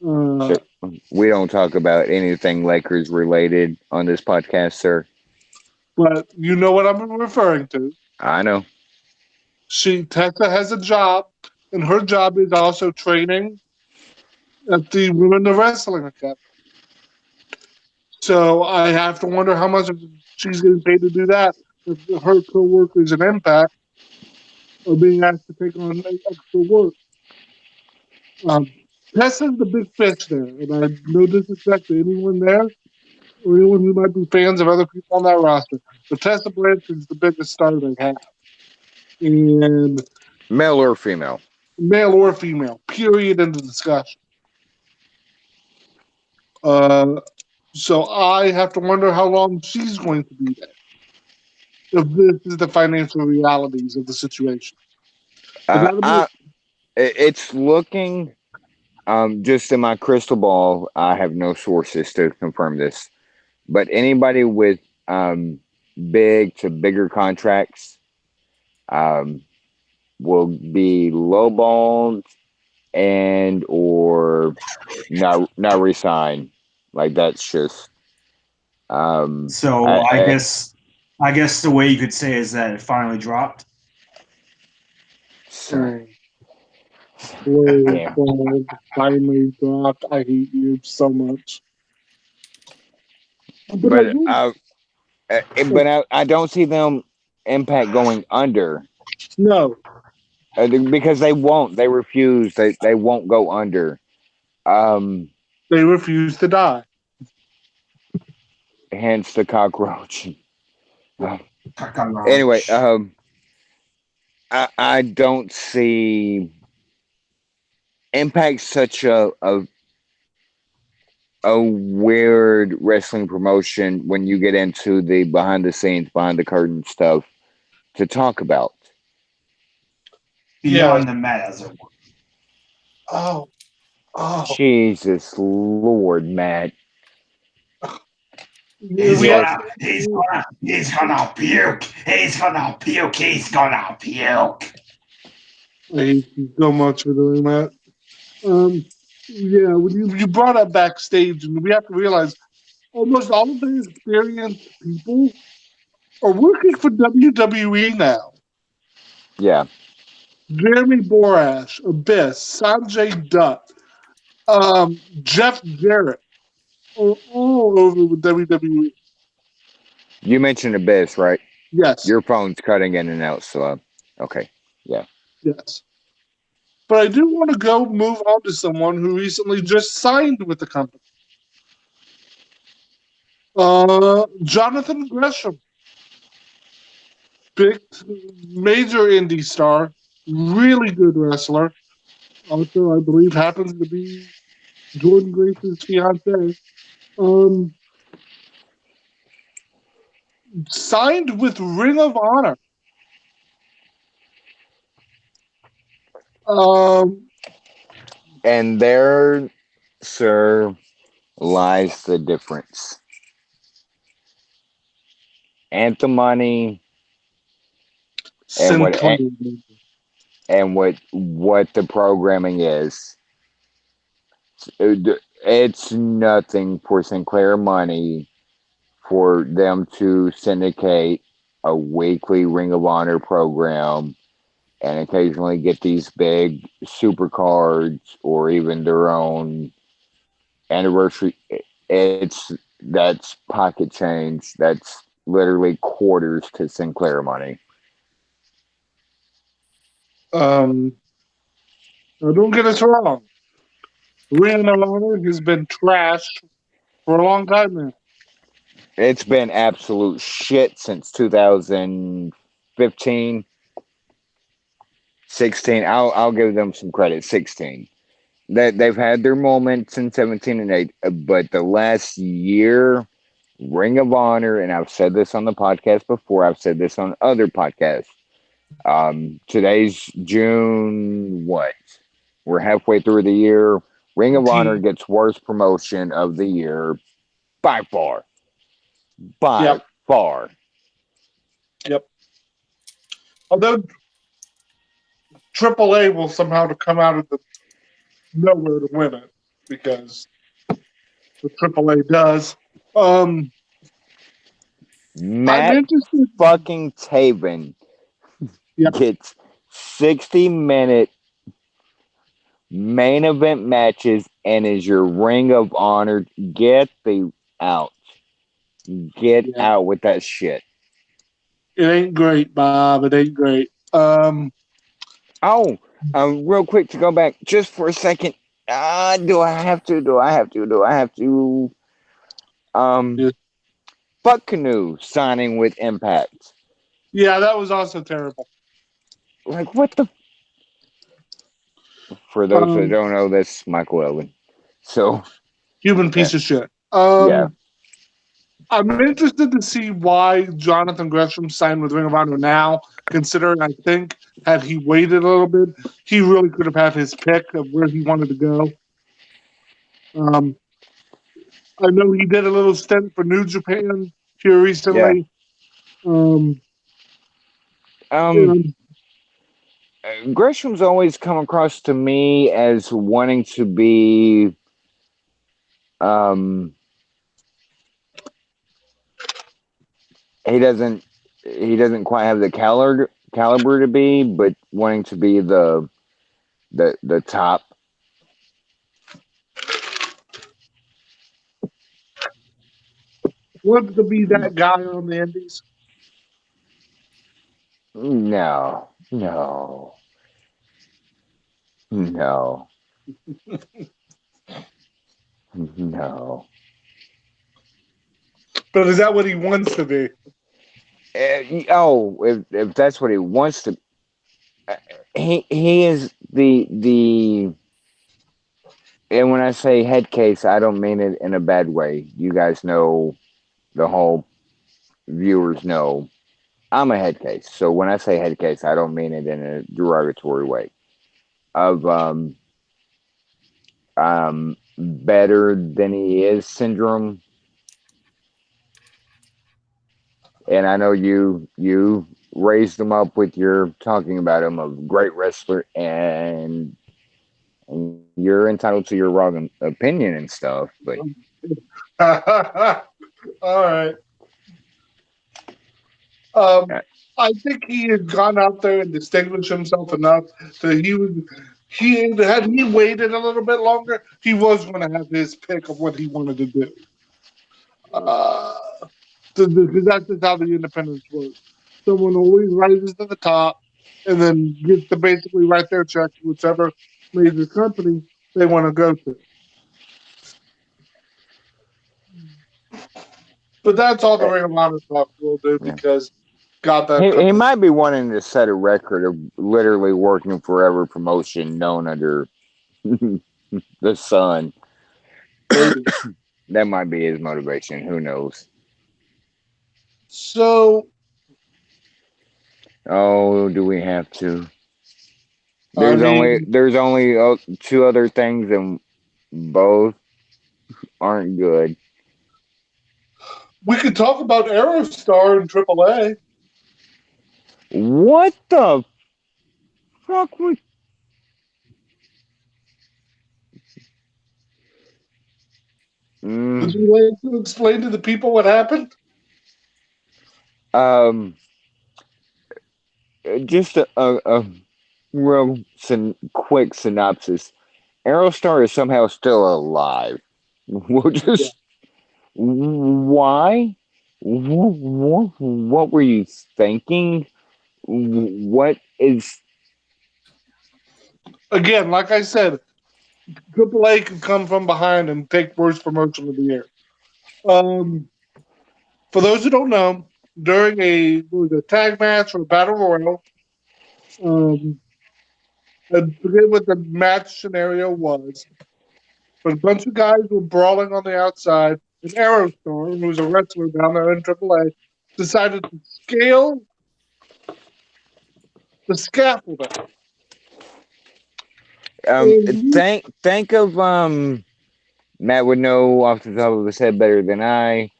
Uh, So we don't talk about anything Lakers related on this podcast, sir. but you know what I'm referring to. I know. Tessa has a job, and her job is also training at the Women of Wrestling Academy. So I have to wonder how much she's getting paid to do that. If her coworkers in Impact are being asked to take on extra work. Um, Tessa's the big fish there, and I no disrespect to anyone there or anyone who might be fans of other people on that roster. But Tessa Blanchard's the biggest star they have, and Male or female. male or female, period. In the discussion. Uh, So I have to wonder how long she's going to be there. If this is the financial realities of the situation. But Uh, that'll be I, it's looking, just in my crystal ball, I have no sources to confirm this, but anybody with um, big to bigger contracts um, will be lowballed and or not resign. Like that's just So I guess the way you could say is that it finally dropped. so, oh, slow, yeah. cold, finally dropped. I hate you so much. But I But do. I don't see them Impact going under No, because they won't. They refuse. They won't go under. Um, they refuse to die. hence the cockroach. Yeah. Anyway, Cockroach. I don't see Impact such a weird wrestling promotion when you get into the behind the scenes, behind the curtain stuff to talk about. Yes. Beyond the mat, as it were. Oh, oh. Jesus Lord, Matt. He's We Yes, gonna, actually. he's gonna puke. He's gonna puke. He's gonna puke. I hate you so much for doing that. Yeah, when you brought up backstage, and we have to realize almost all of the experienced people are working for WWE now. yeah. Jeremy Borash, Abyss, Sanjay Dutt, Jeff Jarrett are all over with WWE. You mentioned Abyss, right? Yes, Your phone's cutting in and out, so okay. Yeah. yes. But I do want to go move on to someone who recently just signed with the company. Jonathan Gresham, big, major indie star, really good wrestler. Also, I believe happens to be Jordan Grace's fiance. Um, signed with Ring of Honor. Um, And there, sir, lies the difference. Anthem money and Sinclair. what the programming is. It's nothing for Sinclair money for them to syndicate a weekly Ring of Honor program and occasionally get these big super cards or even their own anniversary. That's pocket change. That's literally quarters to Sinclair money. Um, now don't get us wrong. Ring of Honor has been trashed for a long time now. It's been absolute shit since 2015, 16. I'll give them some credit. 16. That they've had their moments in 17 and 8, but the last year, Ring of Honor, and I've said this on the podcast before. I've said this on other podcasts. Today's June. What? We're halfway through the year. Ring of Honor 19. gets worst promotion of the year by far. By Yep, far. yep. Although AAA will somehow to come out of the nowhere to win it because the AAA does. Um, I'm Matt interested. fucking Taven Yeah, gets 60-minute main event matches and is your Ring of Honor. Get the out. Get yeah. out with that shit. It ain't great, Bob. It ain't great. Oh, real quick to go back just for a second. Do I have to? Do I have to? Do I have to? Um, Yeah, Buck Canoe signing with Impact. yeah, that was also terrible. Like, what the? For those that Um, don't know, that's Michael Elgin. So, human yeah, piece of shit. yeah. I'm interested to see why Jonathan Gresham signed with Ring of Honor now, considering I think had he waited a little bit, he really could have had his pick of where he wanted to go. I know he did a little stint for New Japan here Yeah. recently. Um, Um, and Gresham's always come across to me as wanting to be um he doesn't quite have the caliber to be, but wanting to be the top. wants to be that guy on the Indies. No, no, no, no. But is that what he wants to be? If that's what he wants to, he is the. And when I say head case, I don't mean it in a bad way. You guys know, the whole viewers know I'm a head case. So when I say head case, I don't mean it in a derogatory way. Of better than he is syndrome. And I know you raised him up with your talking about him, a great wrestler, and you're entitled to your wrong opinion and stuff, but All right. uh, I think he has gone out there and distinguished himself enough that he had he waited a little bit longer, he was going to have his pick of what he wanted to do. Uh, because that's just how the independents work. Someone always rises to the top and then gets to basically write their check to whichever major company they want to go to. But that's all the uh, Ring of Honor talk will do yeah. because God, that He company. might be wanting to set a record of literally working for every promotion known under the sun. Maybe. That might be his motivation. Who knows? So, Oh, do we have to? I mean, There's only two other things, and both aren't good. we could talk about Aerostar and AAA. What the fuck? Was, Would mm, you like to explain to the people what happened? um, just a real quick synopsis. Aerostar is somehow still alive. We'll Yeah. just why? What were you thinking? What is Again, like I said, AAA can come from behind and take worst promotion of the year. Um, for those who don't know, during a tag match or a battle royal, um, I forget what the match scenario was, but a bunch of guys were brawling on the outside. And Aerostar, who's a wrestler down there in AAA, decided to scale the scaffolding. And think of Matt would know off the top of his head better than I.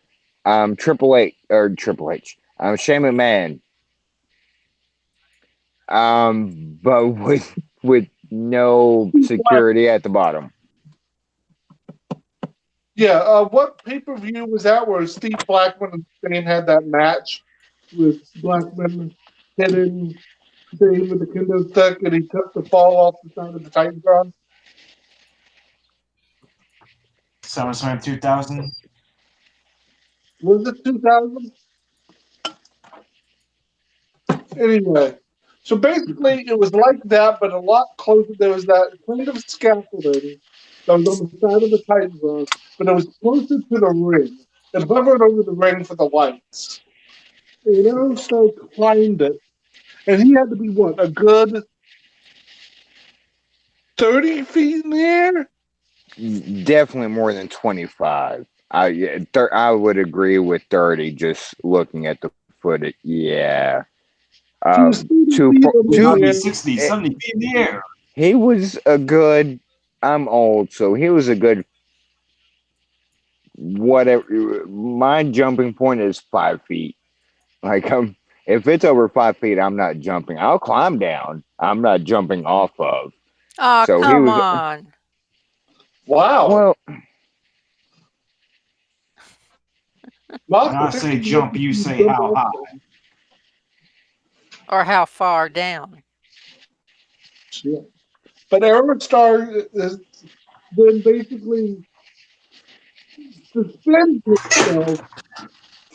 Triple H. Shane McMahon. But with no security at the bottom. yeah, what pay per view was that where Steve Blackman and Stain had that match with Blackman hitting Stain with the kendo stick and he took the fall off the side of the Titantron? SummerSlam 2000. Was it 2000? Anyway, so basically it was like that, but a lot closer. There was that kind of scaffolding that was on the side of the Titantron, but it was closer to the ring. It hovered over the ring for the lights. And Aerostar climbed it, and he had to be what, a good 30 feet in the air? Definitely more than 25. I would agree with 30. Just looking at the footage, yeah. She was 30 Two feet po- in It two. gotta be the 60, eh, 70 feet in the air. He was a good. I'm old, so he was a good. Whatever. My jumping point is 5 feet. Like if it's over 5 feet, I'm not jumping. I'll climb down. I'm not jumping off of. Oh, So he come was. on. Wow. Well, When I say jump, you say how high. Or how far down. Shit. But Aerostar is then basically suspends itself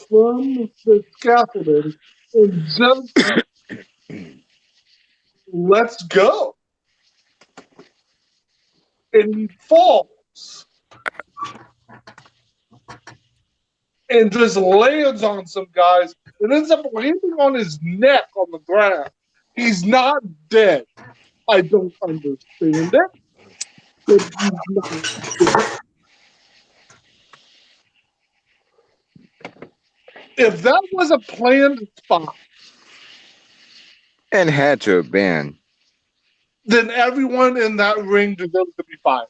from the scaffolding and jumps, let's go. And he falls and just lands on some guys and ends up landing on his neck on the ground. He's not dead. I don't understand it, but he's not dead. If that was a planned spot, it had to have been. then everyone in that ring deserves to be fired.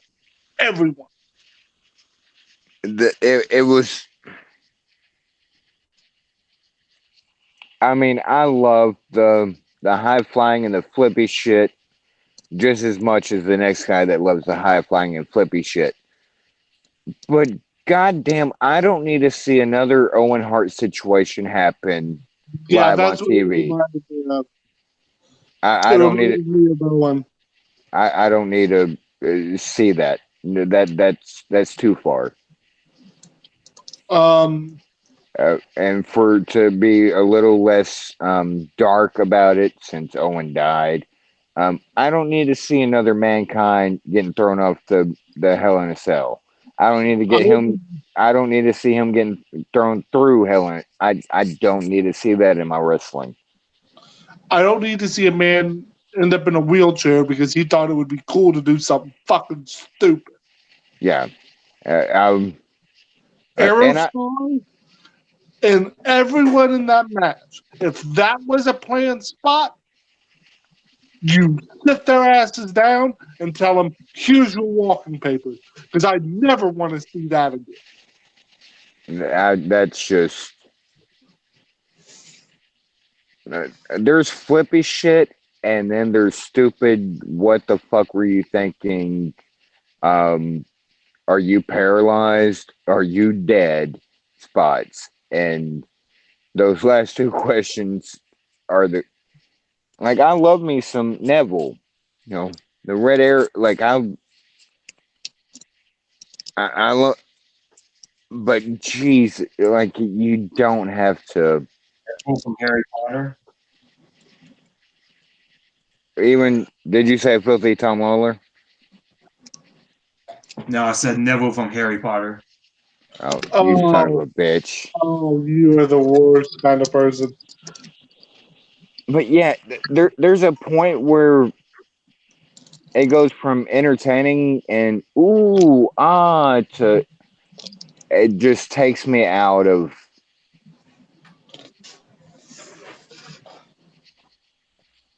Everyone. It was. I mean, I love the high flying and the flippy shit just as much as the next guy that loves the high flying and flippy shit. But goddamn, I don't need to see another Owen Hart situation happen Yeah, live on that's what it TV. reminded me of. I It don't need it. reminded me of that one. I don't need to see that. That's too far. Um, And for to be a little less dark about it, since Owen died, I don't need to see another mankind getting thrown off the Hell in a Cell. I don't need to I, get him. I don't need to see him getting thrown through Hell in. I don't need to see that in my wrestling. I don't need to see a man end up in a wheelchair because he thought it would be cool to do something fucking stupid. Yeah, um, and I Aerostar and everyone in that match, if that was a planned spot, you sit their asses down and tell them, here's your walking papers. Because I never want to see that again. that's just there's flippy shit, and then there's stupid. What the fuck were you thinking? Um, are you paralyzed? Are you dead? Spots. And those last two questions are the like. I love me some Neville. You know the red air. Like I love. But geez, like you don't have to. Neville from Harry Potter. Even did you say filthy Tom Lawler? No, I said Neville from Harry Potter. Oh, you son of Oh, a bitch! oh, you are the worst kind of person. But yeah, there's a point where it goes from entertaining and ooh to it just takes me out of.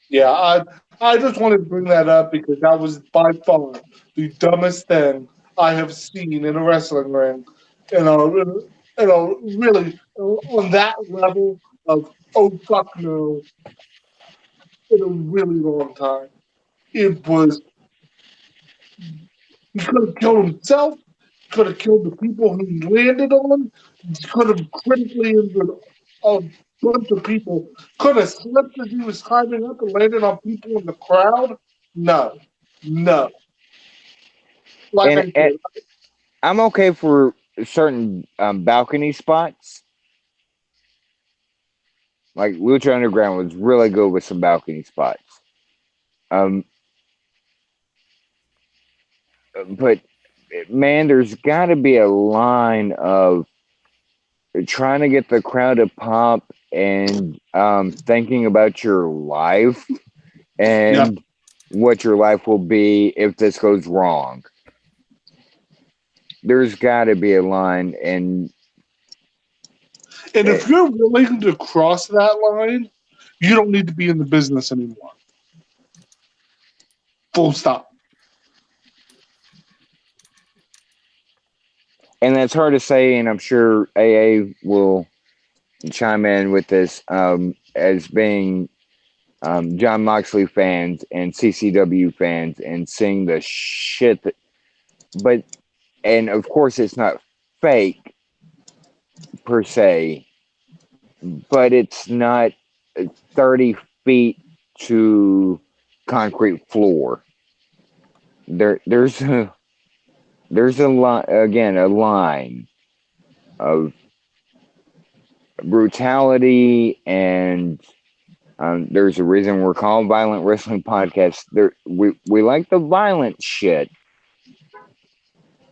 Yeah, I just wanted to bring that up because that was by far the dumbest thing I have seen in a wrestling ring. Really on that level of oh fuck no in a really long time. It was he could have killed himself, could have killed the people he landed on, could have critically injured a bunch of people, could have slipped as he was climbing up and landed on people in the crowd. No, no. Like I And said, I'm okay for certain balcony spots. Like Lucha Underground was really good with some balcony spots. Um, but man, there's got to be a line of trying to get the crowd to pop and thinking about your life yeah, and what your life will be if this goes wrong. there's got to be a line, and And if you're willing to cross that line, you don't need to be in the business anymore. Full stop. that's hard to say, and I'm sure AA will chime in with this, as being John Moxley fans and CCW fans, and seeing the shit that, but and of course it's not fake per se, but it's not 30 feet to concrete floor. There's a line, again, a line of brutality, and there's a reason we're called Violent Wrestling Podcast. We like the violent shit,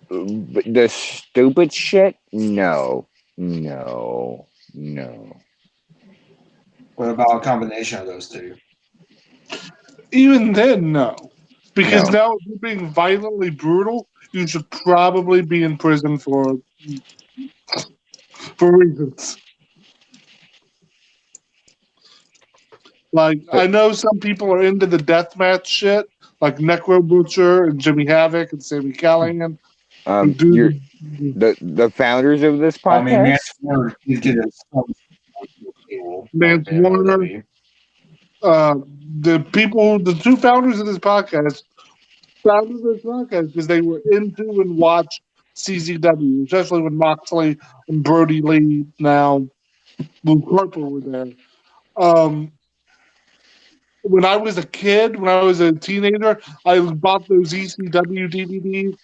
but the stupid shit, no, no, no. What about a combination of those two? Even then, no. Because No. now if you're being violently brutal, you should probably be in prison for reasons. Like, I know some people are into the deathmatch shit, like Necro Butcher and Jimmy Havoc and Sammy Callahan, who You're do the founders of this I mean, podcast. he's getting some Mance Warner. The two founders of this podcast founded this podcast because they were into and watched CZW, especially when Moxley and Brody Lee, now Luke Harper, were there. When I was a kid, when I was a teenager, I bought those ECW DVDs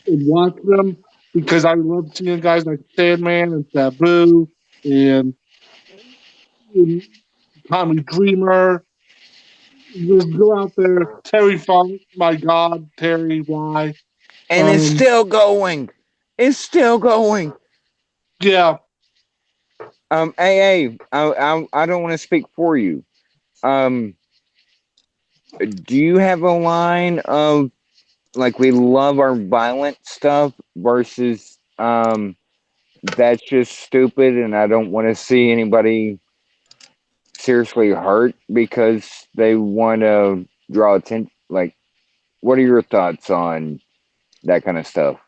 and watched them because I loved seeing guys like Sandman and Sabu and Tommy Dreamer. Just go out there, Terry Funk. My God, Terry, why? And it's still going. It's still going. Yeah. AA, I don't want to speak for you. Do you have a line of, like, we love our violent stuff versus that's just stupid and I don't want to see anybody seriously hurt because they want to draw attention? Like, what are your thoughts on that kind of stuff?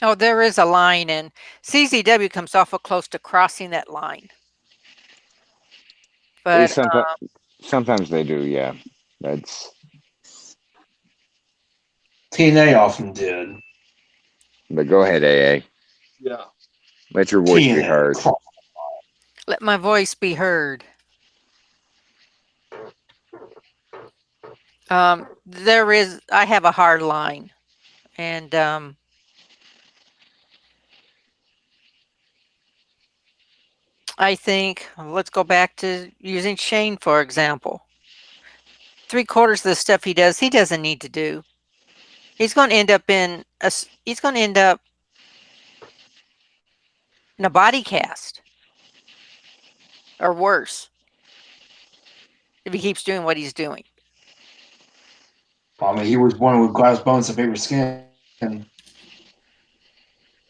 Oh, there is a line, and CZW comes awful close to crossing that line. But Sometimes they do, yeah. That's TNA often did. But go ahead, AA. Yeah. Let your voice be TNA. heard. let my voice be heard. I have a hard line, and I think, let's go back to using Shane, for example. 3/4 of the stuff he doesn't need to do. He's going to end up in a body cast, or worse, if he keeps doing what he's doing. I mean, he was born with glass bones and paper skin.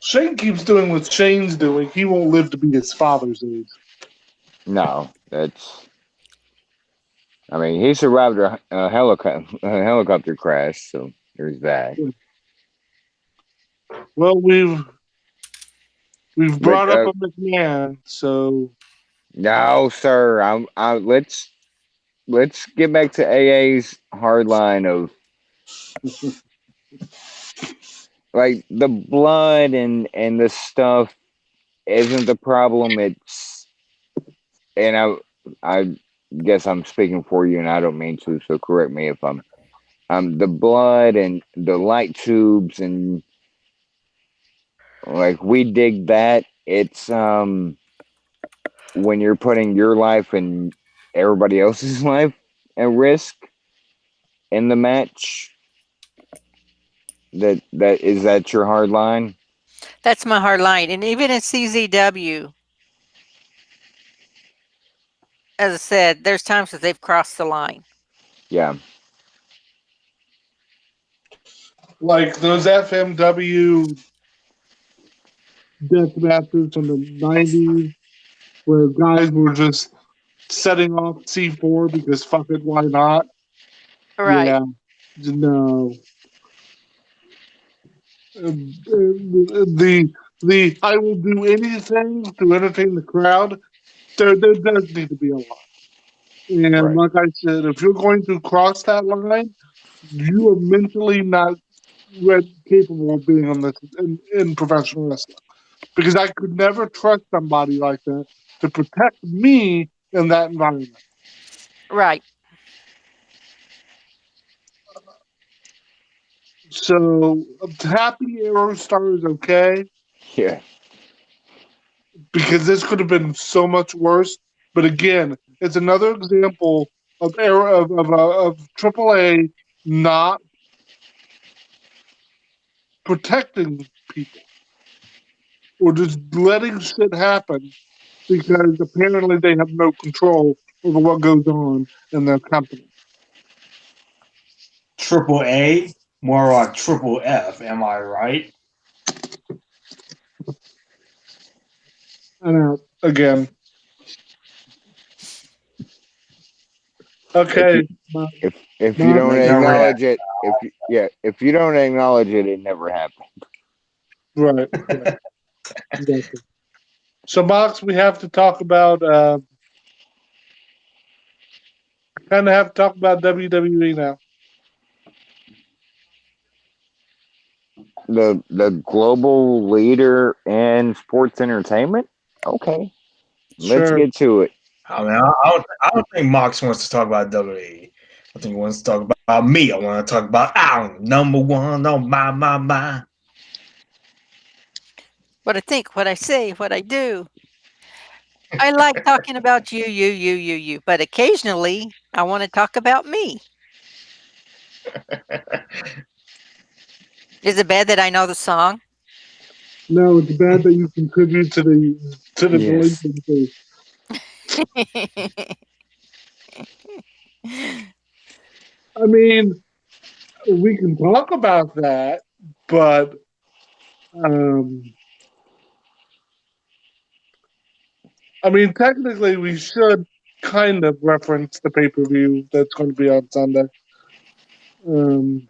Shane keeps doing what Shane's doing. He won't live to be his father's age. No, that's. I mean, he survived a helicopter crash, so there's that. Well, we've brought But up a McMahon, so no, sir. Let's get back to AA's hard line of, like, the blood and the stuff isn't the problem. It's, and I guess I'm speaking for you, and I don't mean to, so correct me if I'm the blood and the light tubes, and like, we dig that. It's when you're putting your life and everybody else's life at risk in the match. That your hard line? That's my hard line. And even in CZW, as I said, there's times that they've crossed the line. Yeah. like those FMW death matches from the 90s where guys were just setting off C4 because fuck it, why not? Right. Yeah, no. The I will do anything to entertain the crowd. There does need to be a line. And Right. like I said, if you're going to cross that line, you are mentally not capable of being on this in professional wrestling. Because I could never trust somebody like that to protect me in that environment. Right. So Happy Aerostar is okay Yeah. because this could have been so much worse. But again, it's another example of AAA not protecting people or just letting shit happen because apparently they have no control over what goes on in their company. Triple A, more like triple F. Am I right? And again, If you okay, my, if you my, don't Make no reaction. acknowledge it, if you don't acknowledge it, it never happened. right, exactly. So, Mox, we have to talk about. Kind of have to talk about WWE now. The global leader in sports entertainment. Okay, let's Sure. get to it. I mean, I don't think Mox wants to talk about WWE. I think he wants to talk about me. I want to talk about I'm number one on my. What I think, what I say, what I do. I like talking about you. But occasionally, I want to talk about me. Is it bad that I know the song? No, it's bad that you contribute to the Yes. delinquency. I mean, we can talk about that, but um, I mean, technically, we should kind of reference the pay per view that's going to be on Sunday. Um,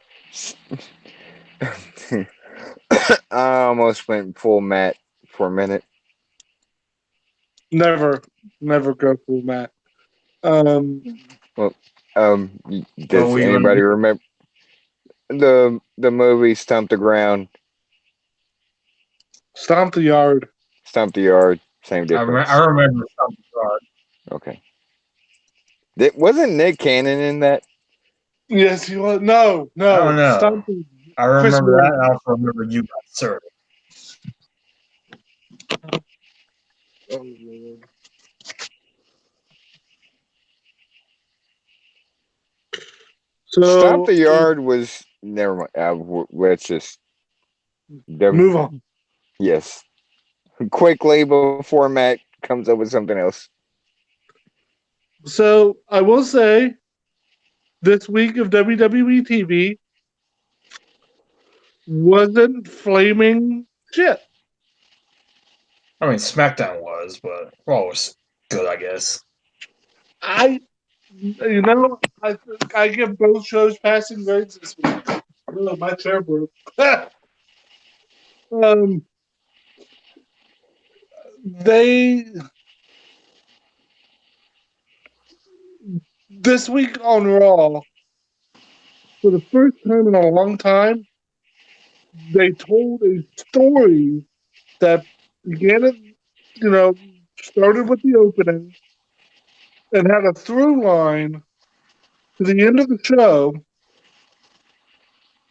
I almost went full Matt for a minute. never, never go full Matt. Um, Well, What does were you gonna anybody do? remember the movie Stump the Ground, Stomp the Yard. Stump the Yard? Same I difference. remember something. Okay. Wasn't Nick Cannon in that? Yes, he was. No, I don't no. know. Stomp the I Chris remember that. Rock. And I also remember you got served. Oh, Lord. Stomp So the Yard was never mind. Let's just move on. yes, quickly before Matt comes up with something else. So I will say this week of WWE TV wasn't flaming shit. I mean, SmackDown was, but Raw was good, I guess. I, you know, I give both shows passing grades this week. Oh, my chair broke. um, they this week on Raw for the first time in a long time they told a story that began at started with the opening and had a through line to the end of the show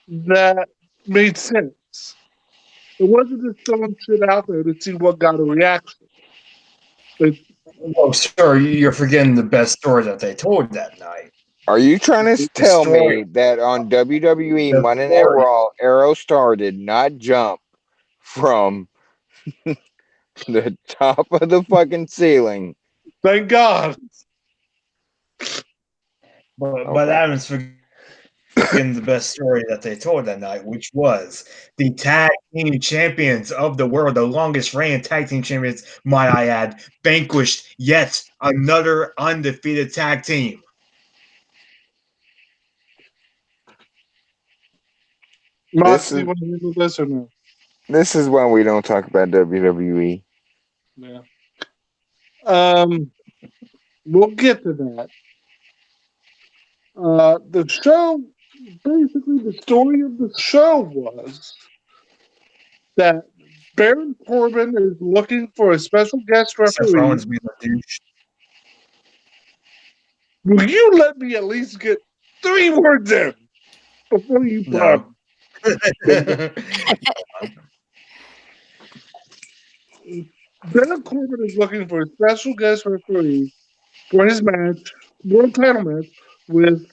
that made sense. It wasn't just throwing shit out there to see what got a reaction. It, Oh, sir, you're forgetting the best story that they told that night. Are you trying to The tell story, me that on WWE the Monday Night story. Raw, Aerostar did not jump from the top of the fucking ceiling? thank God. But Okay. Adams in the best story that they told that night, which was the tag team champions of the world, the longest reigning tag team champions, might I add, vanquished yet another undefeated tag team. Mox, This do you is want to handle this or no? this is why we don't talk about WWE. Yeah. Um, we'll get to that. The show, basically, the story of the show was that Baron Corbin is looking for a special guest Seth referee. Rollins being a douche. Will you let me at least get 3 words in before you No. pun? Baron Corbin is looking for a special guest referee for his match, world title match, with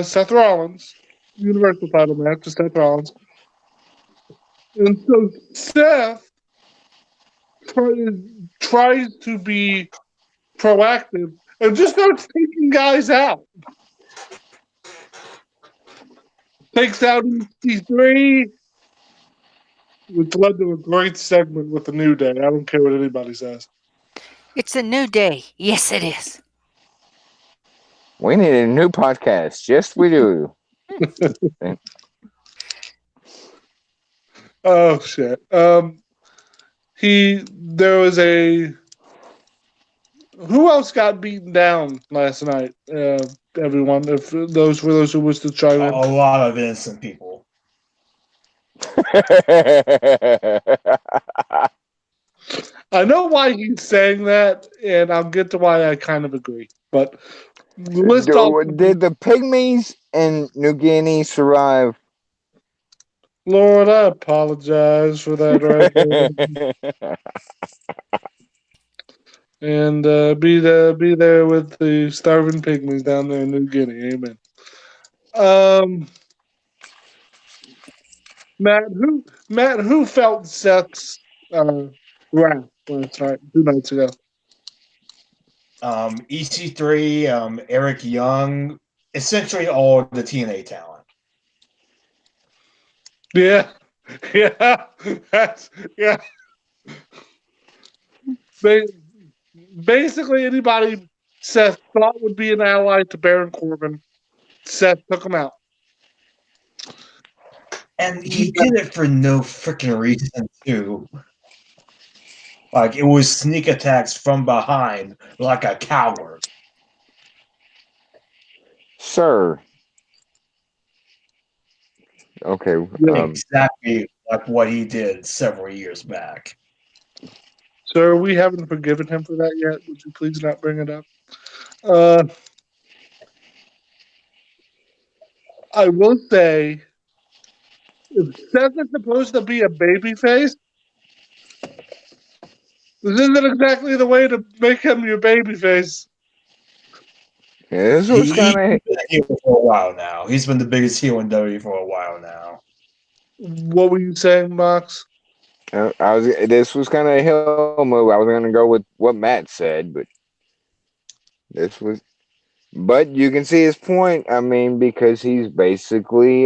Seth Rollins, Universal title match with Seth Rollins. And so Seth tries to be proactive and just starts taking guys out. Takes out EC3, which led to a great segment with the New Day. I don't care what anybody says. It's a new day. Yes, it is. We need a new podcast. Yes, we do. Oh shit. There was a who else got beaten down last night? Everyone, if those for those who wish to chime in. A lot of innocent people. I know why he's saying that, and I'll get to why I kind of agree. But list off. Did the pygmies in New Guinea survive? Lord, I apologize for that right there. And be there with the starving pygmies down there in New Guinea. Amen. Um, Matt, who felt Seth's wrath last night, 2 nights ago? EC3, Eric Young, essentially all the TNA talent. Yeah, yeah, yeah. Basically, anybody Seth thought would be an ally to Baron Corbin, Seth took him out. And he did it for no freaking reason, too. Like, it was sneak attacks from behind, like a coward. Sir. Okay. Exactly like what he did several years back. Sir, we haven't forgiven him for that yet. Would you please not bring it up? Uh, I will say, if Seth is supposed to be a babyface, this isn't exactly the way to make him your babyface. Yeah, this was He's kind been a heel for a while now. He's been the biggest heel in WWE for a while now. What were you saying, Mox? of. This was kind of a hill move. I was going to go with what Matt said, but this was. But you can see his point. I mean, because he's basically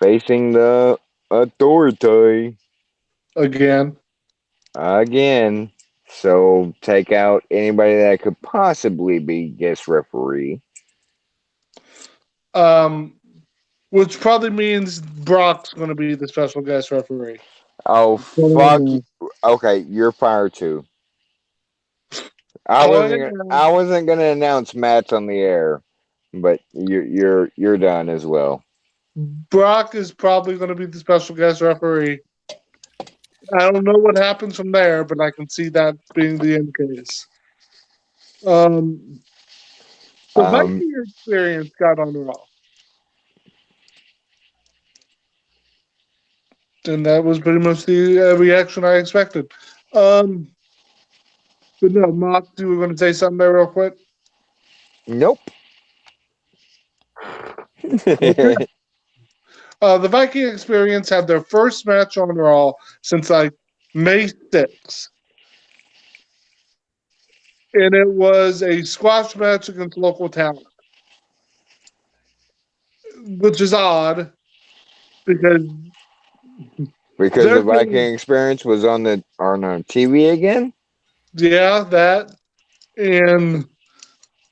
facing the authority Again. again. So take out anybody that could possibly be guest referee. Which probably means Brock's going to be the special guest referee. Oh fuck! Okay, you're fired too. I wasn't gonna announce Matt's on the air, but you're done as well. Brock is probably going to be the special guest referee. I don't know what happens from there, but I can see that being the end case. The Viking experience got on Raw. And that was pretty much the reaction I expected. But no, Mox, you were going to say something there real quick? Nope. Okay. The Viking experience had their first match on Raw since like May 6th. And it was a squash match against local talent. which is odd because Because they're the getting, Viking experience was on TV again. yeah, that. And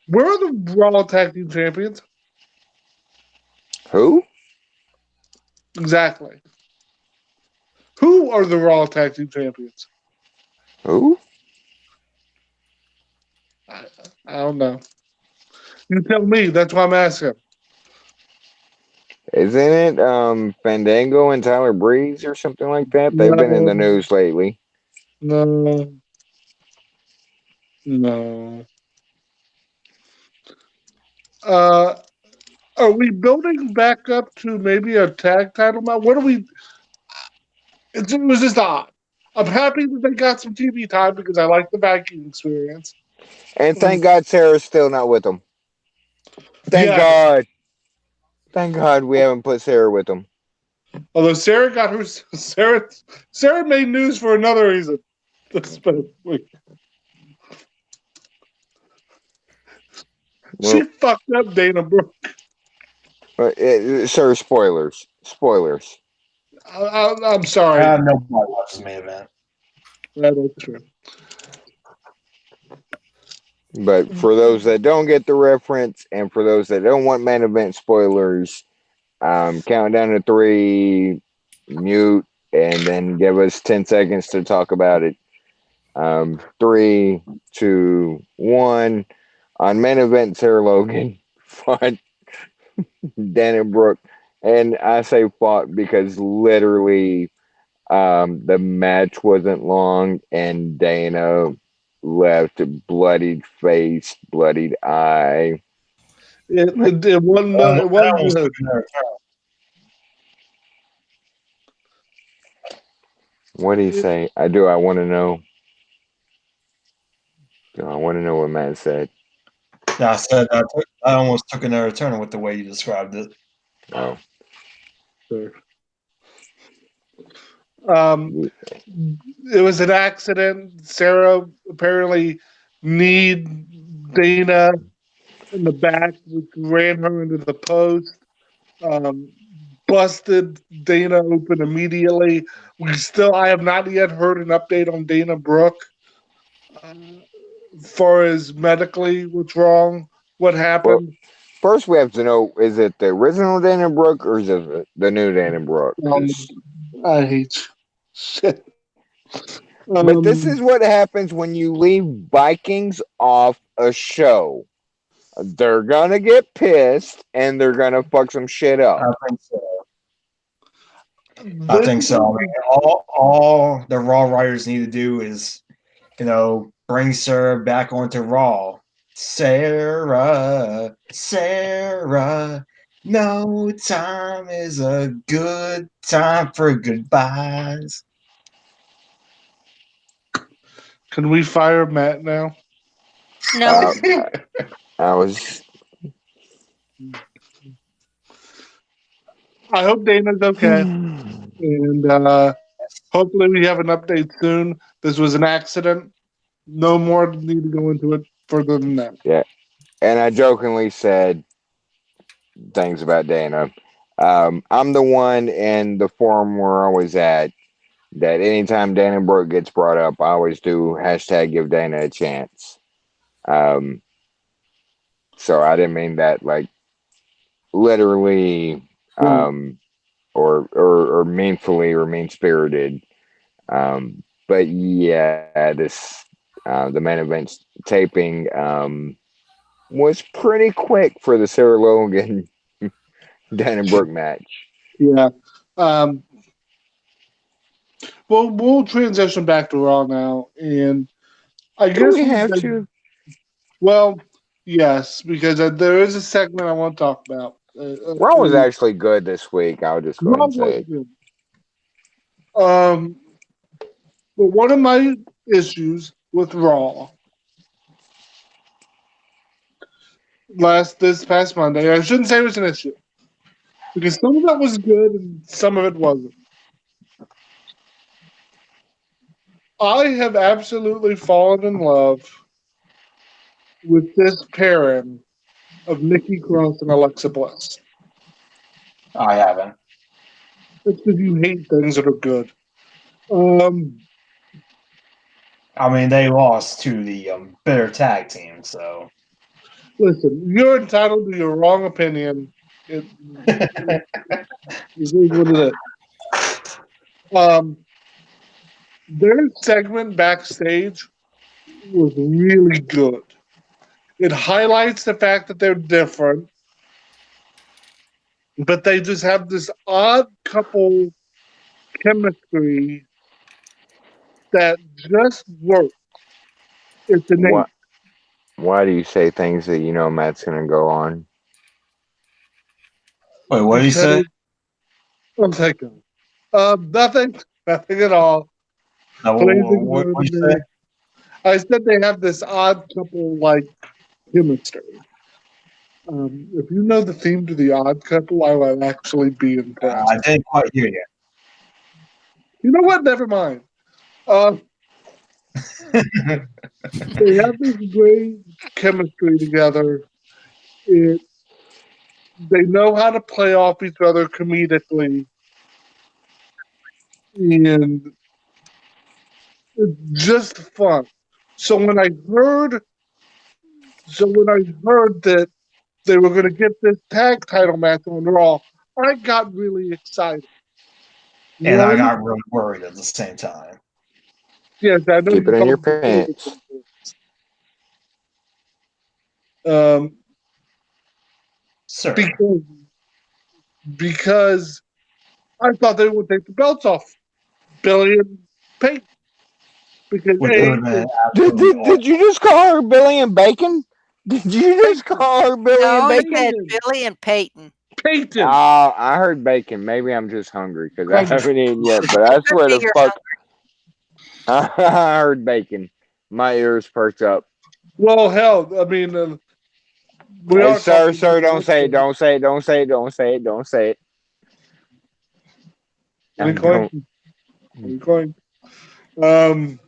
where are the Raw Tag Team Champions? Who? Exactly. Who are the Raw Tag Team Champions? Who? I, I don't know. You tell me. That's why I'm asking. Isn't it Fandango and Tyler Breeze or something like that? They've been in No, the news lately. no, no. Uh, are we building back up to maybe a tag title match? What are we? It was just odd. I'm happy that they got some TV time because I like the Viking experience. And thank God Sarah's still not with them. Thank Yeah, God. Thank God we haven't put Sarah with them. although Sarah got her Sarah made news for another reason this past week. She Well, fucked up Dana Brooke. sir, spoilers. Spoilers. I'm sorry. Nobody watches the main event. That's true. But for those that don't get the reference, and for those that don't want main event spoilers, count down to 3, mute, and then give us 10 seconds to talk about it. 3, 2, 1. On main event, Sarah Logan fought Dana Brooke. And I say fought because literally the match wasn't long, and Dana left bloodied face, bloodied eye. It wasn't. It That wasn't almost good. took another turn. What do you say? I do. I want to know. I want to know what Matt said. Yeah, I said I almost took another turn with the way you described it. Oh, Um, it was an accident. Sarah apparently kneed Dana in the back, which ran her into the post. Um, busted Dana open immediately. I have not yet heard an update on Dana Brooke. Far as medically, what's wrong, what well, happened. first we have to know: is it the original Dana Brooke or is it the new Dana Brooke? I hate you. Shit. But this Um, is what happens when you leave Vikings off a show. They're gonna get pissed and they're gonna fuck some shit up. I think so. I this think so. I mean, all the Raw writers need to do is, bring Sarah back onto Raw. Sarah, Sarah, no time is a good time for goodbyes. can we fire Matt now? No, Uh, I was I hope Dana's okay, and hopefully we have an update soon. This was an accident. No more need to go into it further than that. yeah, and I jokingly said things about Dana. I'm the one in the forum we're always at that anytime Dana Brooke gets brought up, I always do hashtag give Dana a chance. Um, so I didn't mean that like literally Right. or meanfully or mean spirited. But yeah, the main event taping was pretty quick for the Sarah Logan Dana Brooke match. Yeah. Um, well, we'll transition back to Raw now, and I Do guess we have to? well, yes, because there is a segment I want to talk about. Raw was actually good this week. I'll just go ahead Raw and was say it. good. Um, but one of my issues with Raw this past Monday, I shouldn't say it was an issue because some of it was good and some of it wasn't. I have absolutely fallen in love with this pairing of Nikki Cross and Alexa Bliss. I haven't. It's because you hate things that are good. Um, I mean, they lost to the bitter tag team, so. Listen, you're entitled to your wrong opinion. It is what it is. Their segment backstage was really good. It highlights the fact that they're different, but they just have this odd couple chemistry that just works. It's innate. What? Why do you say things that you know Matt's gonna go on? Wait, what did he Because say? I'm thinking, nothing, nothing at all. No, Please what ignore did you say? me. I said they have this odd couple like chemistry. If you know the theme to the Odd Couple, I would actually be I impressed. didn't quite hear you. You know what? Never mind. Uh, they have this great chemistry together. It, they know how to play off each other comedically, and it's just fun. So when I heard, so when I heard that they were going to get this tag title match on Raw, I got really excited. And I One, got really worried at the same time. yes, I know Keep you it in your called it pants. um, Sir. because because I thought they would take the belts off Billy and Peyton because Which would A have been is absolutely Did awesome. you just call her Billy and Bacon? Did you just Peyton. call her Billy and No, he Bacon? said Peyton. Billy and Peyton. Peyton. Oh, I heard bacon. Maybe I'm just hungry because I Um, haven't eaten yet. But I Could swear be to your fuck, hungry. I heard bacon. My ears perked up. well, hell, I mean, we Hey, are sir, talking about sir, the don't say it. wrestling. Don't say it. Don't say it. Don't say it. Don't say it. I Any coin? don't. Any coin? Um,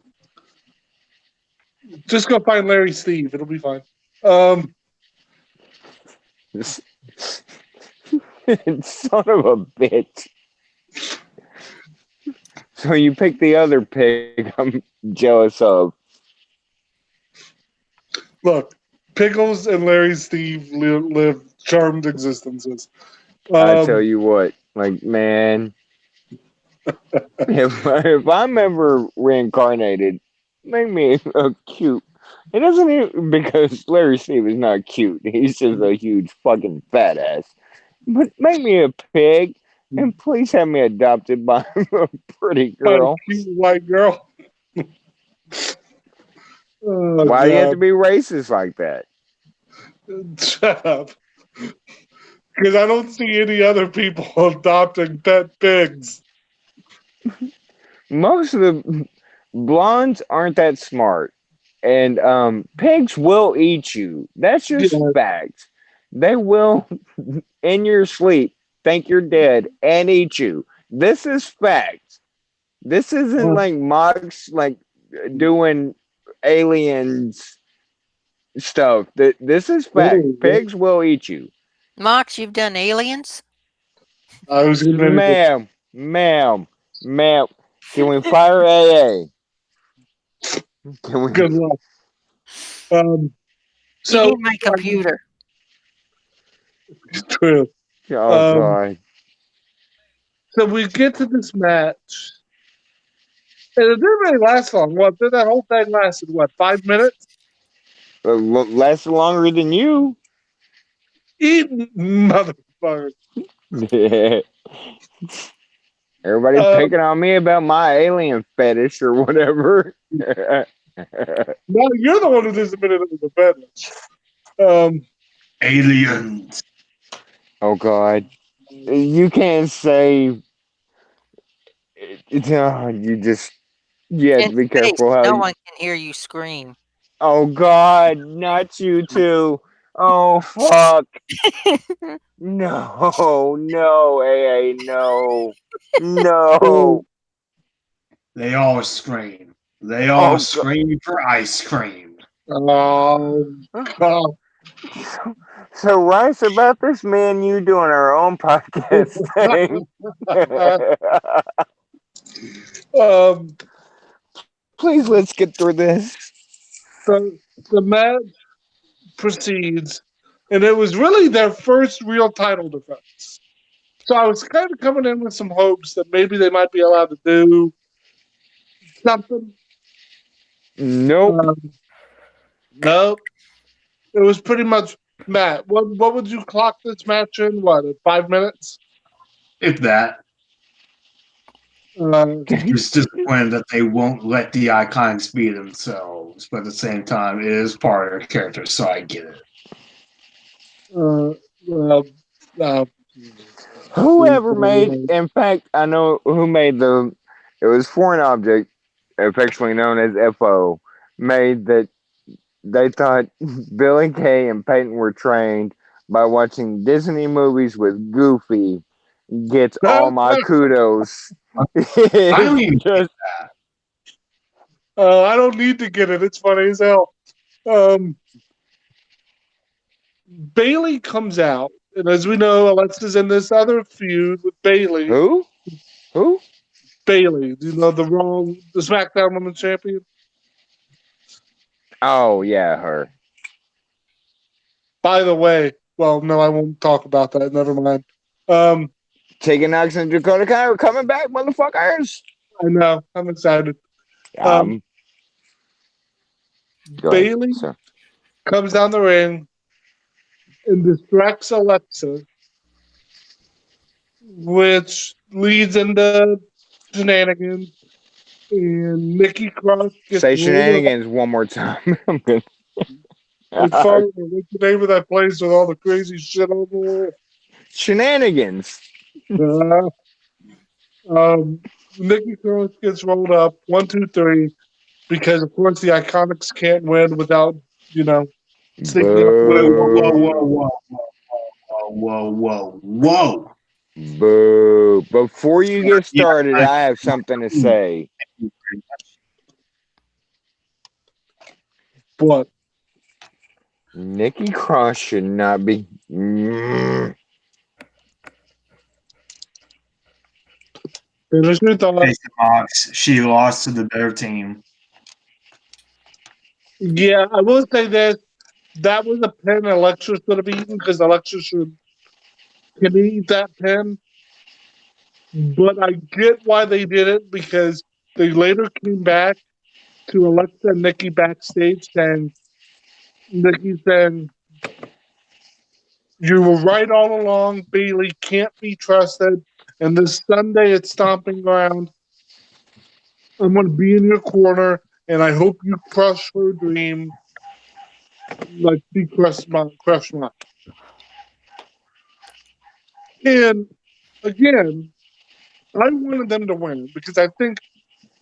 just go find Larry Steve. It'll be fine. Um, Son of a bitch. So you picked the other pig I'm jealous of. look, Pickles and Larry Steve live charmed existences. I tell Um, you what, like, man, if I'm ever reincarnated, make me a cute. It doesn't even because Larry Steve is not cute. He's just a huge fucking fat ass. But make me a pig, and please have me adopted by a pretty by a girl. cute white girl. Oh Why do you have to God! be racist like that? Shut up. Because I don't see any other people adopting pet pigs. Most of the blondes aren't that smart, and pigs will eat you. That's just Yeah, fact. They will, in your sleep, think you're dead and eat you. This is fact. This isn't well, like Mox like doing aliens stuff. This is what fact. is it? Pigs will eat you, Mox, you've done aliens? I was getting ready to. ma'am, ma'am, ma'am. Can we fire AA? Can we? Good luck. Um, You need so, my computer. true. Oh Um, God. so we get to this match, and it didn't really last long. What? That whole thing lasted what? 5 minutes? Lasts longer than you. Eating motherfucker. Everybody Um, picking on me about my alien fetish or whatever. no, you're the one who just admitted it was a fetish. Um, Aliens. Oh God. You can't say you just you have In to be space, careful how no you, one can hear you scream. oh God, not you too. Oh fuck. No, no, AA, no. so, No. They all scream. They all Oh God. scream for ice cream. oh, God. So Rice, about this, me and you doing our own podcast thing. um, Please, let's get through this. the match proceeds, and it was really their first real title defense. So I was kind of coming in with some hopes that maybe they might be allowed to do something. Nope. Nope. It was pretty much Matt. What would you clock this match in? What, at 5 minutes? If that. Uh, Just disappointed that they won't let the Iconics be themselves, but at the same time, it is part of their character, so I get it. uh, uh, uh, Whoever made, in fact, I know who made it was Foreign Object, affectionately known as FO, made that they thought Billy Kay and Peyton were trained by watching Disney movies with Goofy gets all my kudos. I don't even Just, I don't need to get it. It's funny as hell. Bailey comes out, and as we know, Alexa's in this other feud with Bailey. who? Who? Bailey, you know, the SmackDown Women's Champion. Oh, yeah, her. By the way, well, no, I won't talk about that. Never mind. Tegan Knox and Dakota Kai are coming back, motherfuckers. I know. I'm excited. Go Bailey ahead, comes down the ring and distracts Alexa, which leads into shenanigans. And Nikki Cross gets say rolled up. shenanigans one more time. I'm good. What's the name of that place with all the crazy shit on there? Shenanigans. Nikki Cross gets rolled up 1, 2, 3 because of course the Iconics can't win without sneaking up. Whoa, whoa, whoa, whoa, whoa, whoa, whoa, whoa. Boo. Before you get started, I have something to say. What? Nikki Cross should not be. Finish your thought. Jason Mox, she lost to the better team. Yeah, I will say this. That was a pin Alexa should have eaten because Alexa can eat that pin. But I get why they did it because they later came back to Alexa and Nikki backstage saying, Nikki saying, you were right all along. Bailey can't be trusted. And this Sunday at Stomping Ground, I'm going to be in your corner, and I hope you crush her dream like she crushed mine. And again, I wanted them to win because I think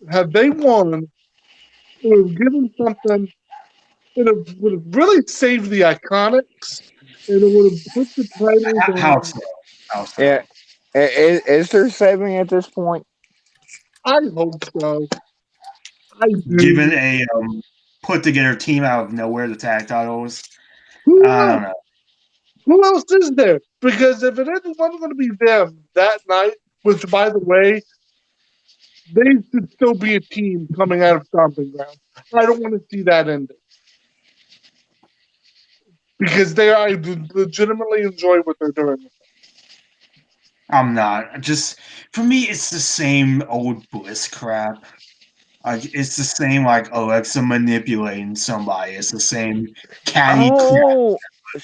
had they won, it would have given something. It would have really saved the Iconics, and it would have put the titles How on. so? How so? Yeah. Is there saving at this point? I hope so. I Given do. a put together team out of nowhere to tag titles, Who I don't else? know. Who else is there? Because if it wasn't going to be them that night, which by the way, they should still be a team coming out of Stomping Ground. I don't want to see that ending. Because I legitimately enjoy what they're doing. I'm not. Just for me, it's the same old Bliss crap. Like it's the same like Alexa manipulating somebody. It's the same catty crap Oh,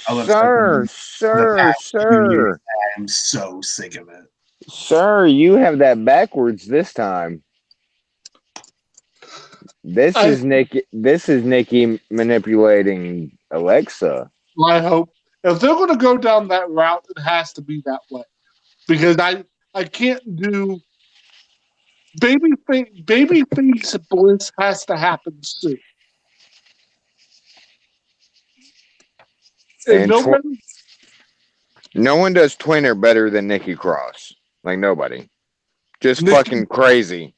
Alexa sir, done the sir, past few years. sir, I'm so sick of it. sir. You have that backwards this time. This I is Nikki. This is Nikki manipulating Alexa. hope if they're going to go down that route, it has to be that way. Because I can't do babyface Bliss has to happen soon. And And nobody no one does twinner better than Nikki Cross. Like nobody. Just Nikki, fucking crazy.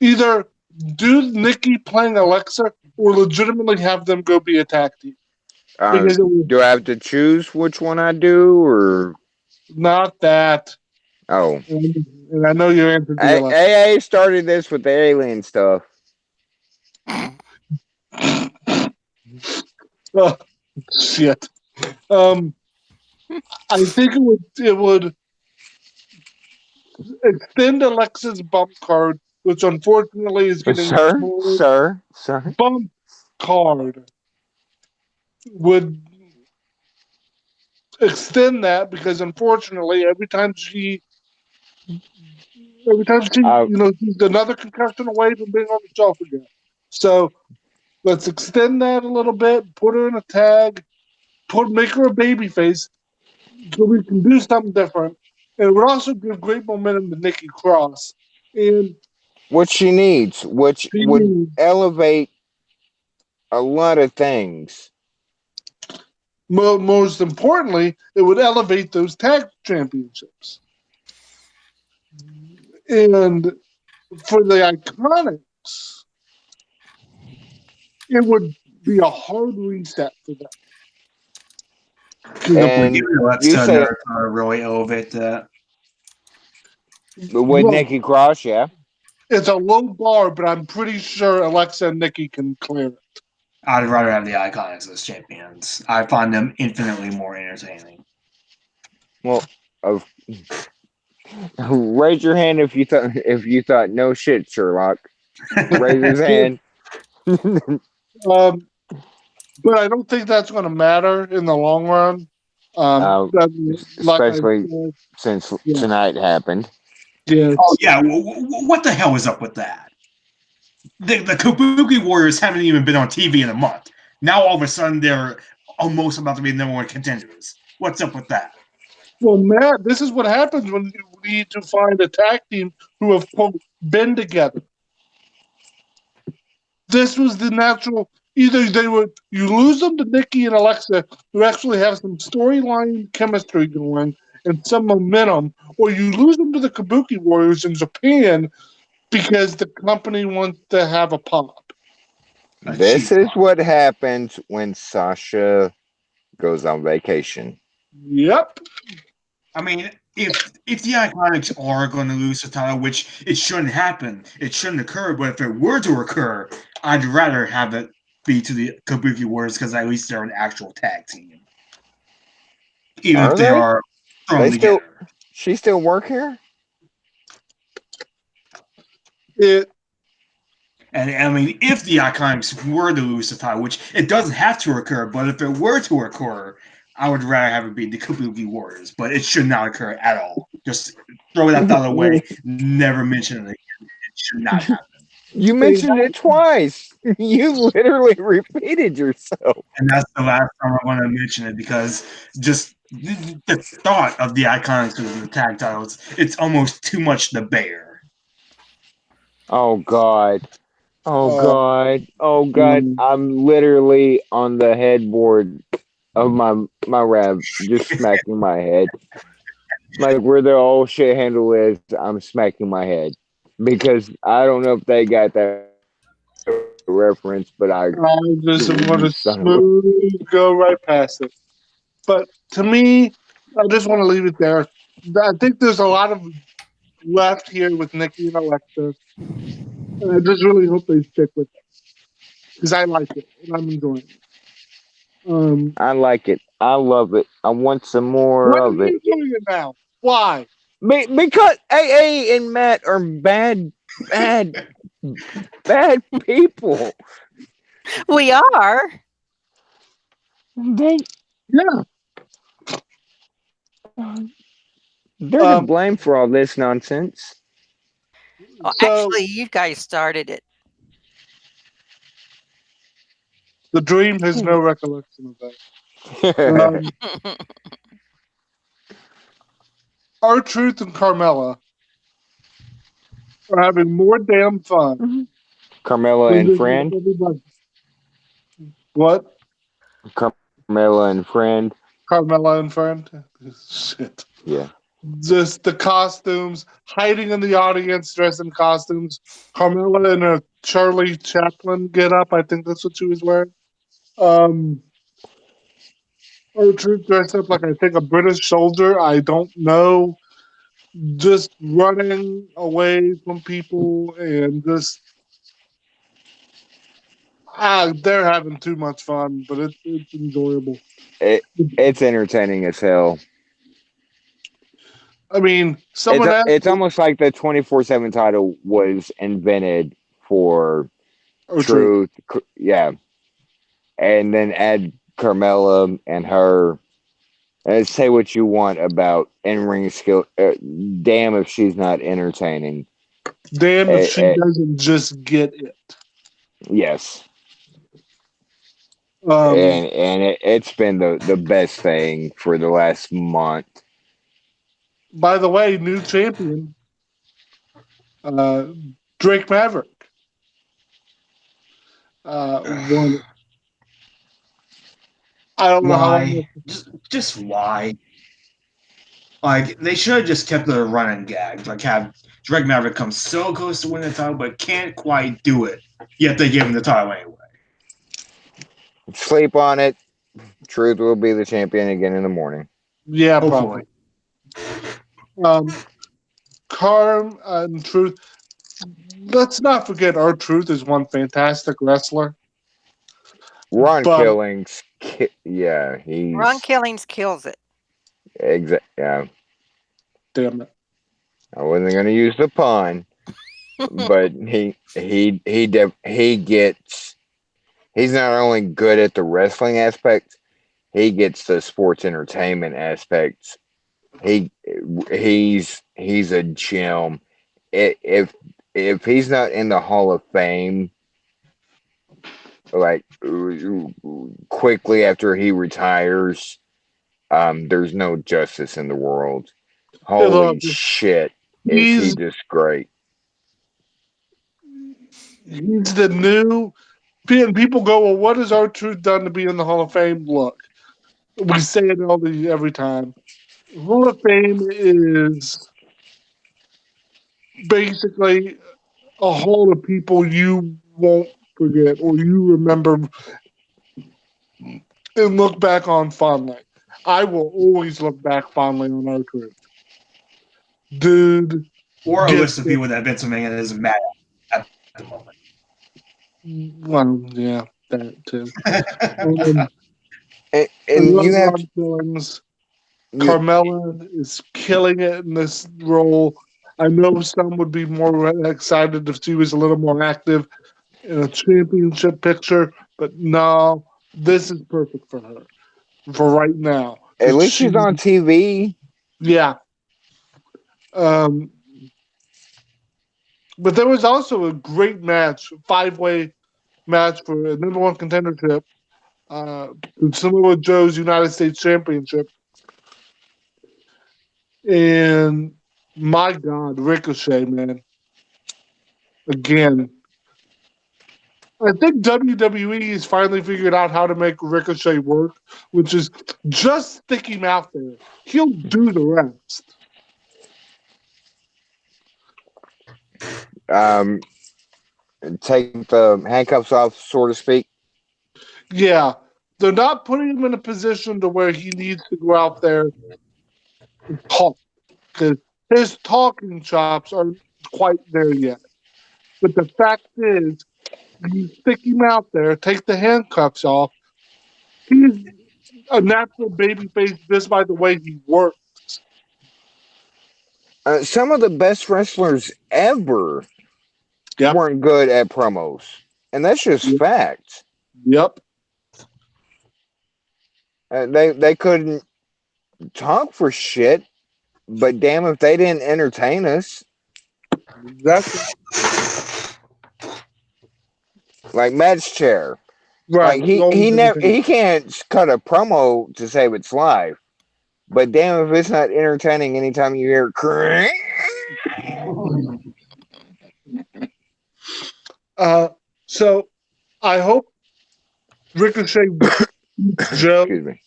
either do Nikki playing Alexa or legitimately have them go be a tag team. Uh, Because it was do I have to choose which one I do, or not that. oh, And I know your answer to your left. AA started this with the alien stuff. Oh, shit. Um, I think it would extend Alexa's bump card, which unfortunately is getting Sir, smaller. sir, sir. Bump card would extend that because unfortunately every time she Uh, she's another concussion away from being on the shelf again. So let's extend that a little bit, put her in a tag, make her a baby face so we can do something different. And it would also give great momentum to Nikki Cross. And what she needs, which she would needs, elevate a lot of things. most importantly, it would elevate those tag championships. And for the Iconics, it would be a hard reset for them. We And give you Alexa say another to really elevate that. with Well, Nikki Cross, yeah. it's a low bar, but I'm pretty sure Alexa and Nikki can clear it. I'd rather have the Iconics as champions. I find them infinitely more entertaining. Well, of raise your hand if you thought no shit, Sherlock. Raise his hand. Um, but I don't think that's going to matter in the long run. uh, Like I especially said, since yeah, tonight happened. Oh yes. yeah, what the hell is up with that? The Kabuki Warriors haven't even been on TV in a month. Now all of a sudden they're almost about to be number one contenders. What's up with that? Well, Matt, this is what happens when you need to find a tag team who have quote been together. This was the natural. Either they would you lose them to Nikki and Alexa, who actually have some storyline chemistry going and some momentum, or you lose them to the Kabuki Warriors in Japan because the company wants to have a pop. A This cheap is pop. what happens when Sasha goes on vacation. Yep. I mean, if the Iconics are going to lose the title, which it shouldn't happen, it shouldn't occur. But if it were to occur, I'd rather have it be to the Kabuki Warriors because at least they're an actual tag team, even if Are they they? are They thrown still? together. She still work here? It And I mean, if the Iconics were to lose the title, which it doesn't have to occur, but if it were to occur, I would rather have it be the Kabuki Warriors. But it should not occur at all. Just throw that thought away. Never mention it again. It should not happen. You they mentioned it twice. You literally repeated yourself. And that's the last time I want to mention it because just the thought of the Iconics with the tag titles, it's almost too much to bear. Oh God. Oh uh, God. Oh God. um, I'm literally on the headboard of my rab, just smacking my head. Like where the old shit handle is, I'm smacking my head. Because I don't know if they got that reference, but I just you want to son of a smooth go right past it. But to me, I just want to leave it there. I think there's a lot of left here with Nikki and Alexa, and I just really hope they stick with it because I like it and I'm enjoying it. I like it. I love it. I want some more Why are of it. you doing it now? Why? Because AA and Matt are bad, bad people. We are. They Yeah. they're to Um. blame for all this nonsense. Well, So actually, you guys started it. the dream has no recollection of that. Um. Our Truth and Carmella are having more damn fun Carmela than and just about friend. everybody. What? Carmela and friend. Carmella and friend? Shit. Yeah. Just the costumes, hiding in the audience, dressed in costumes. Carmella in a Charlie Chaplin get up. I think that's what she was wearing. Um, Truth dressed up like I think a British soldier. I don't know. Just running away from people and just they're having too much fun, but it's enjoyable. It it's entertaining as hell. I mean, It's someone asked it's me, almost like the 24/7 title was invented for oh, Truth. truth. Yeah, and then add Carmella and her. And say what you want about in ring skill. Damn if she's not entertaining. Damn if she Uh, doesn't just get it. yes, Um, and it's been the best thing for the last month. by the way, new champion, uh, Drake Maverick, won it. I don't know how long. Why? Just why? Like they should have just kept the running gag. Like have Drake Maverick come so close to winning the title, but can't quite do it. Yet they give him the title anyway. Sleep on it. Truth will be the champion again in the morning. Yeah, Hopefully. probably. Um, Carm and Truth. Let's not forget, our Truth is one fantastic wrestler. Ron But Killings, yeah, Ron he's Killings kills it. Yeah, damn it, I wasn't gonna use the pun, but he gets. He's not only good at the wrestling aspect, he gets the sports entertainment aspects. He he's a gem. If he's not in the Hall of Fame, like quickly after he retires, there's no justice in the world. hey, look, Holy shit, is he he's just great? he's the new. And people go, well, what has our Truth done to be in the Hall of Fame? Look, we say it every time. Hall of Fame is basically a hall of people you won't forget or you remember and look back on fondly. I will always look back fondly on our Truth. Dude Or a gets list of it. people that Vince McMahon is mad at the moment. Well, yeah, that too. Um, I And love you have Ron Killings. you Carmella is killing it in this role. I know some would be more excited if she was a little more active in a championship picture, but no, this is perfect for her for right now at because least she, she's on TV. yeah. Um, but there was also a great match, 5-way match for a number one contendership, similar to Joe's United States Championship, and my God, Ricochet, man, again. I think WWE has finally figured out how to make Ricochet work, which is just stick him out there. He'll do the rest. Um, take the handcuffs off, so to speak. Yeah. They're not putting him in a position to where he needs to go out there and talk because his talking chops aren't quite there yet. But the fact is, you stick him out there, take the handcuffs off. He's a natural babyface just by the way he works. Some of the best wrestlers ever Yep. weren't good at promos, and that's just fact. Yep. They couldn't talk for shit, but damn if they didn't entertain us. Exactly. Like Matt's chair, Right. like he can't cut a promo to save its life. But damn if it's not entertaining anytime you hear crank. So I hope Ricochet beats Joe, Excuse me.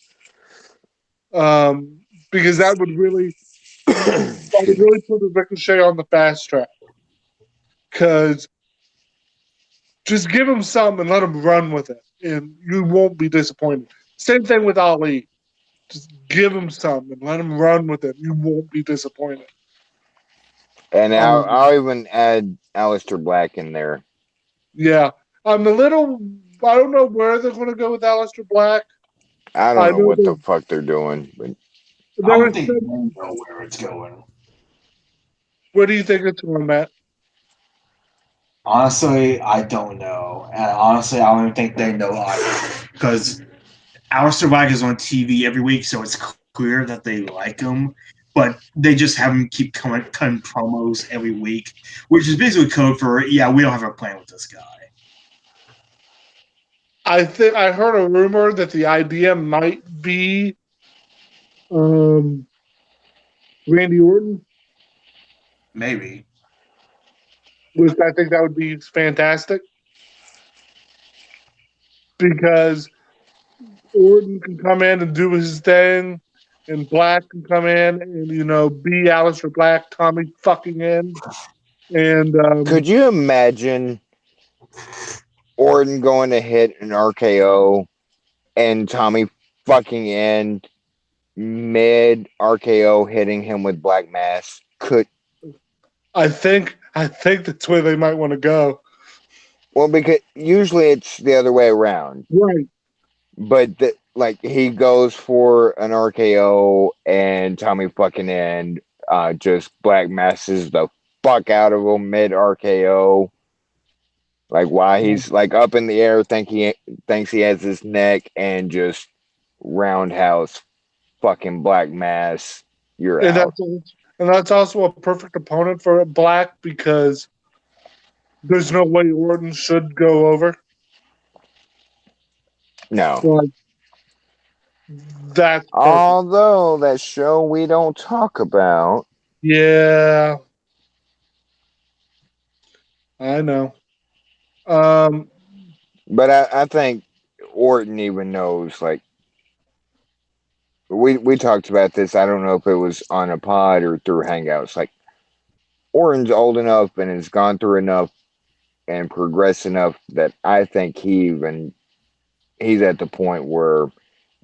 because that would really I would really put Ricochet on the fast track because just give him some and let him run with it, and you won't be disappointed. Same thing with Ali. Just give him some and let him run with it. You won't be disappointed. And Um, I'll even add Aleister Black in there. yeah, I'm a little. I don't know where they're going to go with Aleister Black. I don't I know know what the fuck they're doing, but I there don't is. think they know where it's going. Where do you think it's going, Matt? Honestly, I don't know. And honestly, I don't even think they know either. Because Alistair Black is on TV every week, so it's clear that they like him. But they just have him keep cutting promos every week, which is basically code for, yeah, we don't have a plan with this guy. I think I heard a rumor that the idea might be um, Randy Orton, Maybe. which I think that would be fantastic because Orton can come in and do his thing, and Black can come in and be Aleister Black, Tommy fucking in, and could you imagine Orton going to hit an RKO and Tommy fucking end mid RKO hitting him with Black Mass? I think that's where they might want to go. Well, because usually it's the other way around, Right. but like he goes for an RKO and Tommy fucking end just Black Masses the fuck out of him mid RKO. Like why he's like up in the air, thinks he has his neck, and just roundhouse fucking Black Mass. You're And out. that's also a perfect opponent for Black because there's no way Orton should go over. No. Like that's perfect. Although that show we don't talk about. Yeah, I know. Um, But I think Orton even knows. Like we talked about this. I don't know if it was on a pod or through Hangouts. Like Orton's old enough and has gone through enough and progressed enough that I think he's at the point where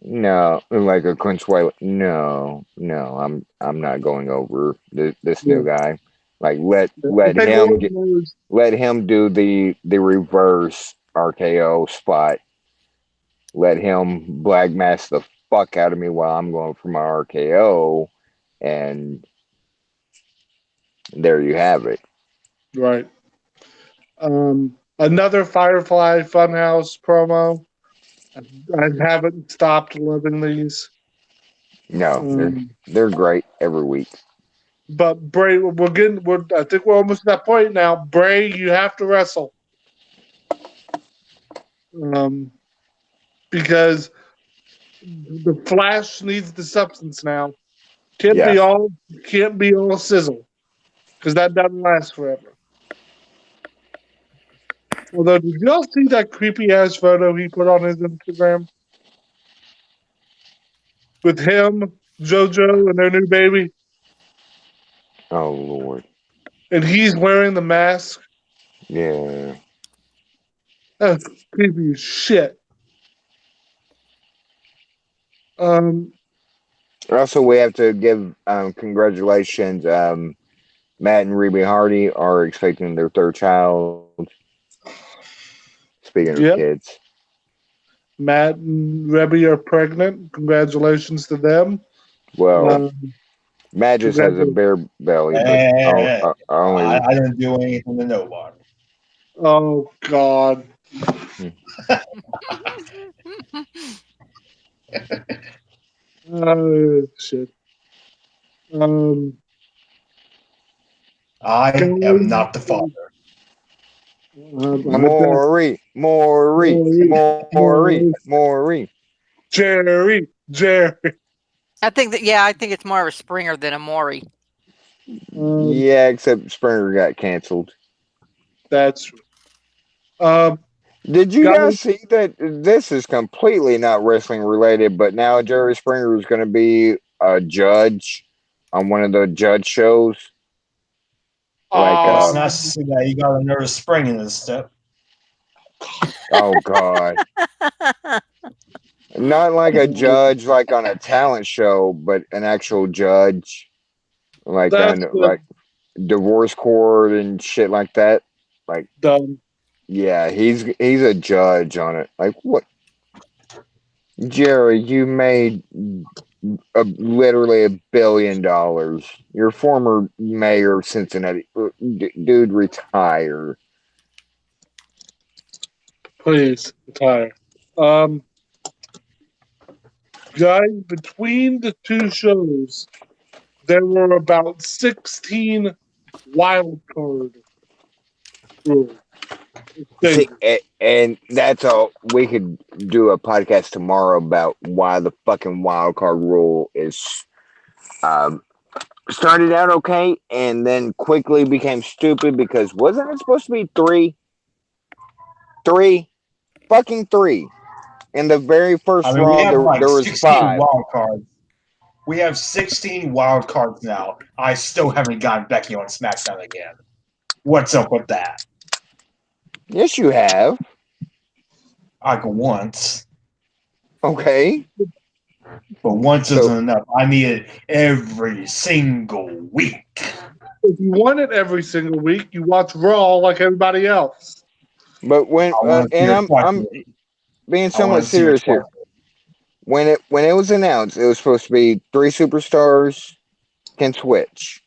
no, like a Consuelo. No, no, I'm not going over this yeah. new guy. Like I think Orton knows. let him do the reverse RKO spot. Let him black mask the fuck out of me while I'm going for my RKO, and there you have it. Right. Another Firefly Funhouse promo. I haven't stopped loving these. No, Um, they're great every week. but Bray, I think we're almost at that point now. Bray, you have to wrestle. Um, because the Flash needs the substance now. Can't be Yes. all can't be all sizzle because that doesn't last forever. Although, did y'all see that creepy ass photo he put on his Instagram with him, JoJo, and their new baby, Oh Lord. and he's wearing the mask? Yeah. That's creepy as shit. Um, Also, we have to give congratulations. Matt and Reby Hardy are expecting their third child. Speaking of yep, kids, Matt and Rebby are pregnant. Congratulations to them. well, Um, Matt just has a congratulations. bare belly, but Eh, only. I didn't do anything to nobody. Oh God. Shit. Um, I am not the guys, father. I bet more, Maury. Jerry. I think it's more of a Springer than a Maury. Um, Yeah, except Springer got canceled. that's true. Um, Did you guys, guys see that? This is completely not wrestling related, but now Jerry Springer is going to be a judge on one of the judge shows. Like, Well, it's Um, nice to see that you got another spring in this step. oh god, not like a judge like on a talent show, but an actual judge, like that's on like divorce court and shit like that. Like, done. yeah, he's a judge on it. Like, what, Jerry? You made literally $1 billion. Your former mayor of Cincinnati, dude, retire. Please retire. Um, guys, between the two shows, there were about 16 wild card rules. See, Changes. and that's all. We could do a podcast tomorrow about why the fucking wild card rule is um, started out okay and then quickly became stupid because wasn't it supposed to be three, fucking three? In the very I first mean, we Raw, have like there was 16 five. wild cards. We have 16 wild cards now. I still haven't gotten Becky on SmackDown again. What's up with that? Yes, you have. Like once, Okay, but once so isn't enough. I need it every single week. If you want it every single week, you watch Raw like everybody else. but when I want to see and her twice a I'm week. being I want somewhat to see her serious twice. here. When it was announced, it was supposed to be three superstars can switch.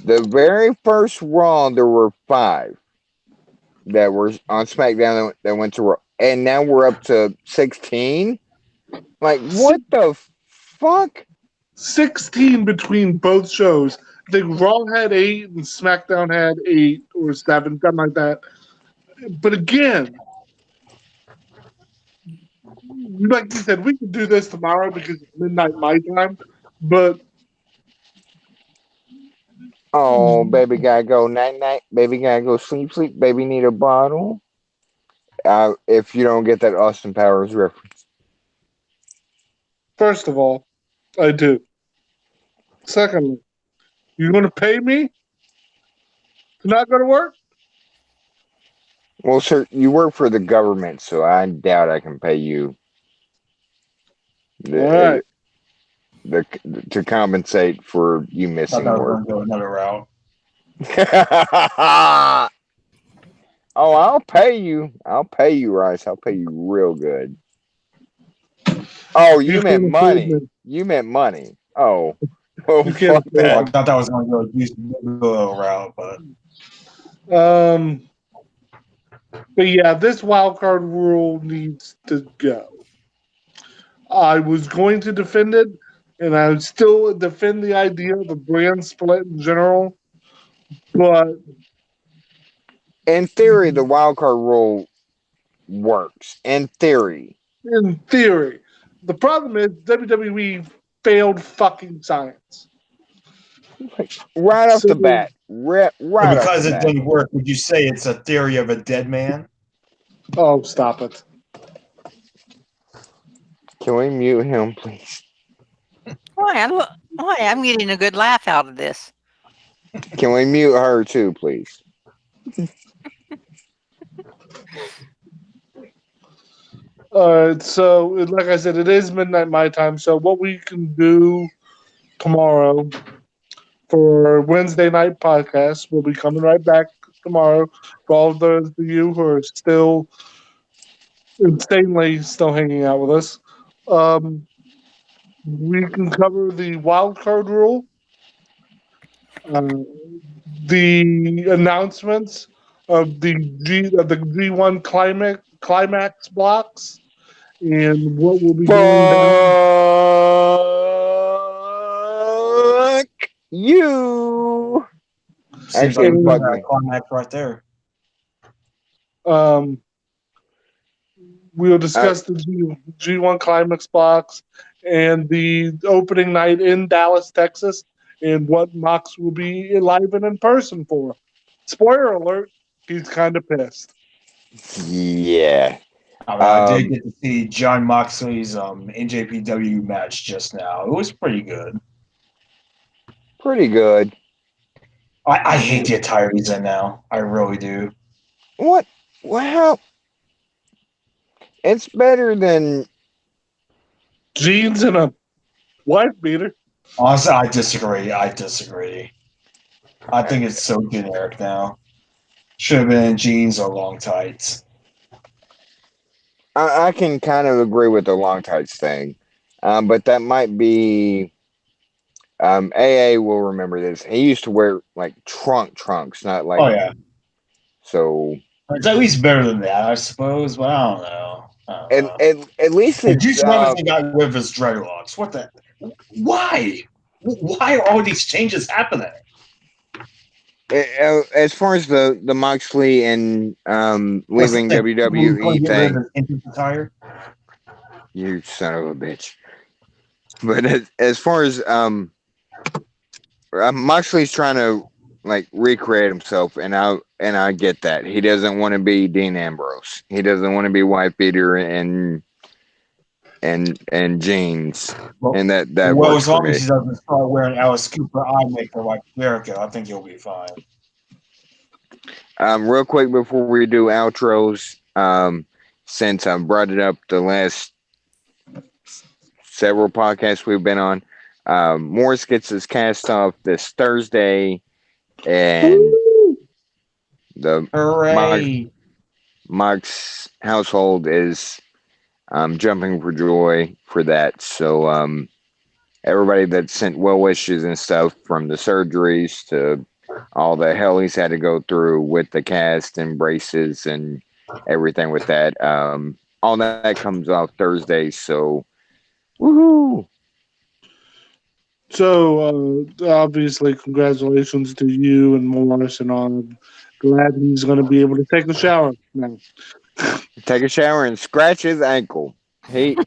The very first Raw, there were five that were on SmackDown that went to Raw, and now we're up to 16. Like, what the fuck? 16 between both shows. I think Raw had 8 and SmackDown had 8 or 7, something like that. But again, like you said, we could do this tomorrow because it's midnight my time. But Oh, baby gotta go night night. Baby gotta go sleep sleep. Baby need a bottle. If you don't get that Austin Powers reference, first of all, I do. Secondly, you're going to pay me to not go to work? well, sir, you work for the government, so I doubt I can pay you All the, right. the to compensate for you Thought missing that was work. going to go another route. Oh, I'll pay you. I'll pay you, Rice. I'll pay you real good. Oh, You you meant can't afford money. me. You meant money. Oh, oh, You can't fuck afford Oh, that. I thought that was going to go a little route, but me. But yeah, this wild card rule needs to go. I was going to defend it, and I would still defend the idea of a brand split in general. But In theory, the wild card rule works. In theory, in theory, the problem is WWE failed fucking science. right off So, the bat, so right off the because it bat. doesn't work, would you say it's a theory of a dead man? oh, stop it. Can we mute him, please? Why? I'm getting a good laugh out of this. Can we mute her too, please? So, like I said, it is midnight my time. So, what we can do tomorrow for Wednesday night podcast, we'll be coming right back tomorrow for all of those of you who are still insanely still hanging out with us. Um, we can cover the wild card rule, uh, the announcements of the G1 climax blocks, and what we'll be Fuck doing down. you. Seems like Actually, we got fuck And a me. climax right there. um, we'll Uh, discuss the G1 climax blocks and the opening night in Dallas, Texas, and what Mox will be live and in person for. Spoiler alert: he's kind of pissed. yeah. I mean, I did Um, get to see John Moxley's NJPW match just now. It was pretty good. pretty good. I hate the attire he's in now. I really do. What? Well, it's better than. Jeans and a wife beater. Honestly, I disagree. I disagree. I think it's so generic now. Should have been in jeans or long tights. I can kind of agree with the long tights thing, but that might be. AA will remember this. He used to wear like trunks, not Oh like yeah, so. it's at least better than that, I suppose. But I don't know. I don't And know. at least And it's Juice Robinson got rid of his dreadlocks. What the? Why? Why are all these changes happening? as far as the Moxley and What's the leaving thing? We're going WWE to get rid of thing. his entrance attire. You son of a bitch. But as far as Moxley's trying to like recreate himself, and I get that he doesn't want to be Dean Ambrose. He doesn't want to be White Beater and jeans, Well, and that well, works as for long as me. he doesn't start wearing Alice Cooper eye makeup like Jericho, I think he'll be fine. Real quick before we do outros, since I brought it up the last several podcasts we've been on, Morris gets his cast off this Thursday, and Woo! the Hooray! Mox household is jumping for joy for that. So everybody that sent well wishes and stuff from the surgeries to all the hell he's had to go through with the cast and braces and everything with that. All that comes off Thursday. So woohoo! So, obviously, congratulations to you and Morris, and I'm glad he's going to be able to take a shower now. Take a shower and scratch his ankle. He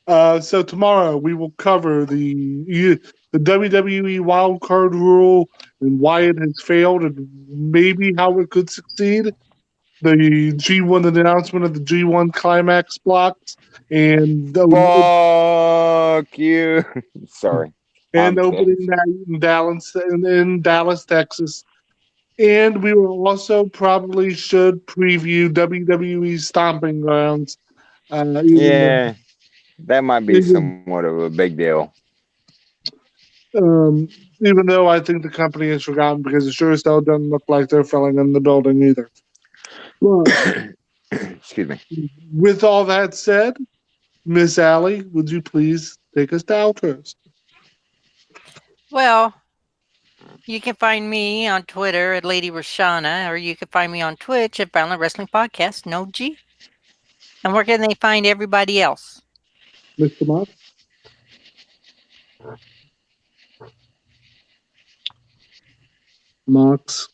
So tomorrow we will cover the WWE wild card rule and why it has failed and maybe how it could succeed. The G1 announcement of the G1 climax blocks and fuck you. Sorry, I'm kidding. opening night in Dallas, Texas. And we will also probably should preview WWE Stomping Grounds, Yeah, that might be even somewhat of a big deal. Um, even though I think the company has forgotten because it sure as hell doesn't look like they're filling in the building either. But Excuse me. with all that said, Miss Allie, would you please take us to outros? Well, you can find me on Twitter at Lady Rashana, or you can find me on Twitch at Violent Wrestling Podcast, no G. And where can they find everybody else? Mr. Mock? Mox.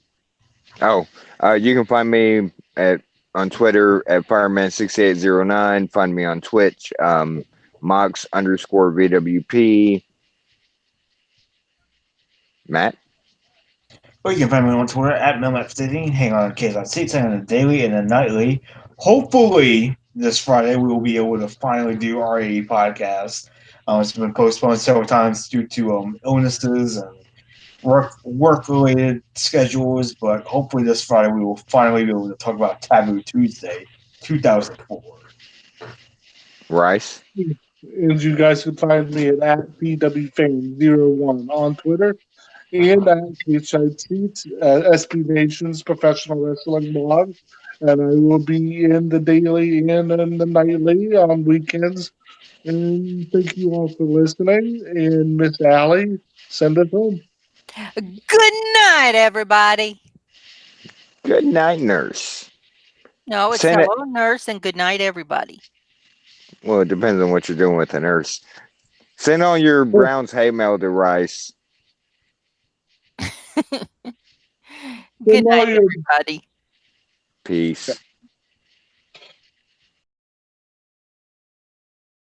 Oh, you can find me at on Twitter at Fireman6809. Find me on Twitch, Mox underscore VWP. Matt? Well, you can find me on Twitter at MilmapCity. Hang on in case I see something on the daily and the nightly. Hopefully, this Friday we will be able to finally do our 80 podcast. It's been postponed several times due to illnesses and work related schedules, but hopefully this Friday we will finally be able to talk about Taboo Tuesday 2004. Rice? And you guys can find me at BWFame01 on Twitter and at Stateside Seats, SB Nation's professional wrestling blog. And I will be in the daily and in the nightly on weekends. And thank you all for listening. And Miss Allie, send us home. Good night, everybody. Good night, nurse. No, it's Send it. hello, nurse, and good night, everybody. Well, it depends on what you're doing with the nurse. Send all your Browns hate mail to Rice. Good Good night, night. everybody. Peace.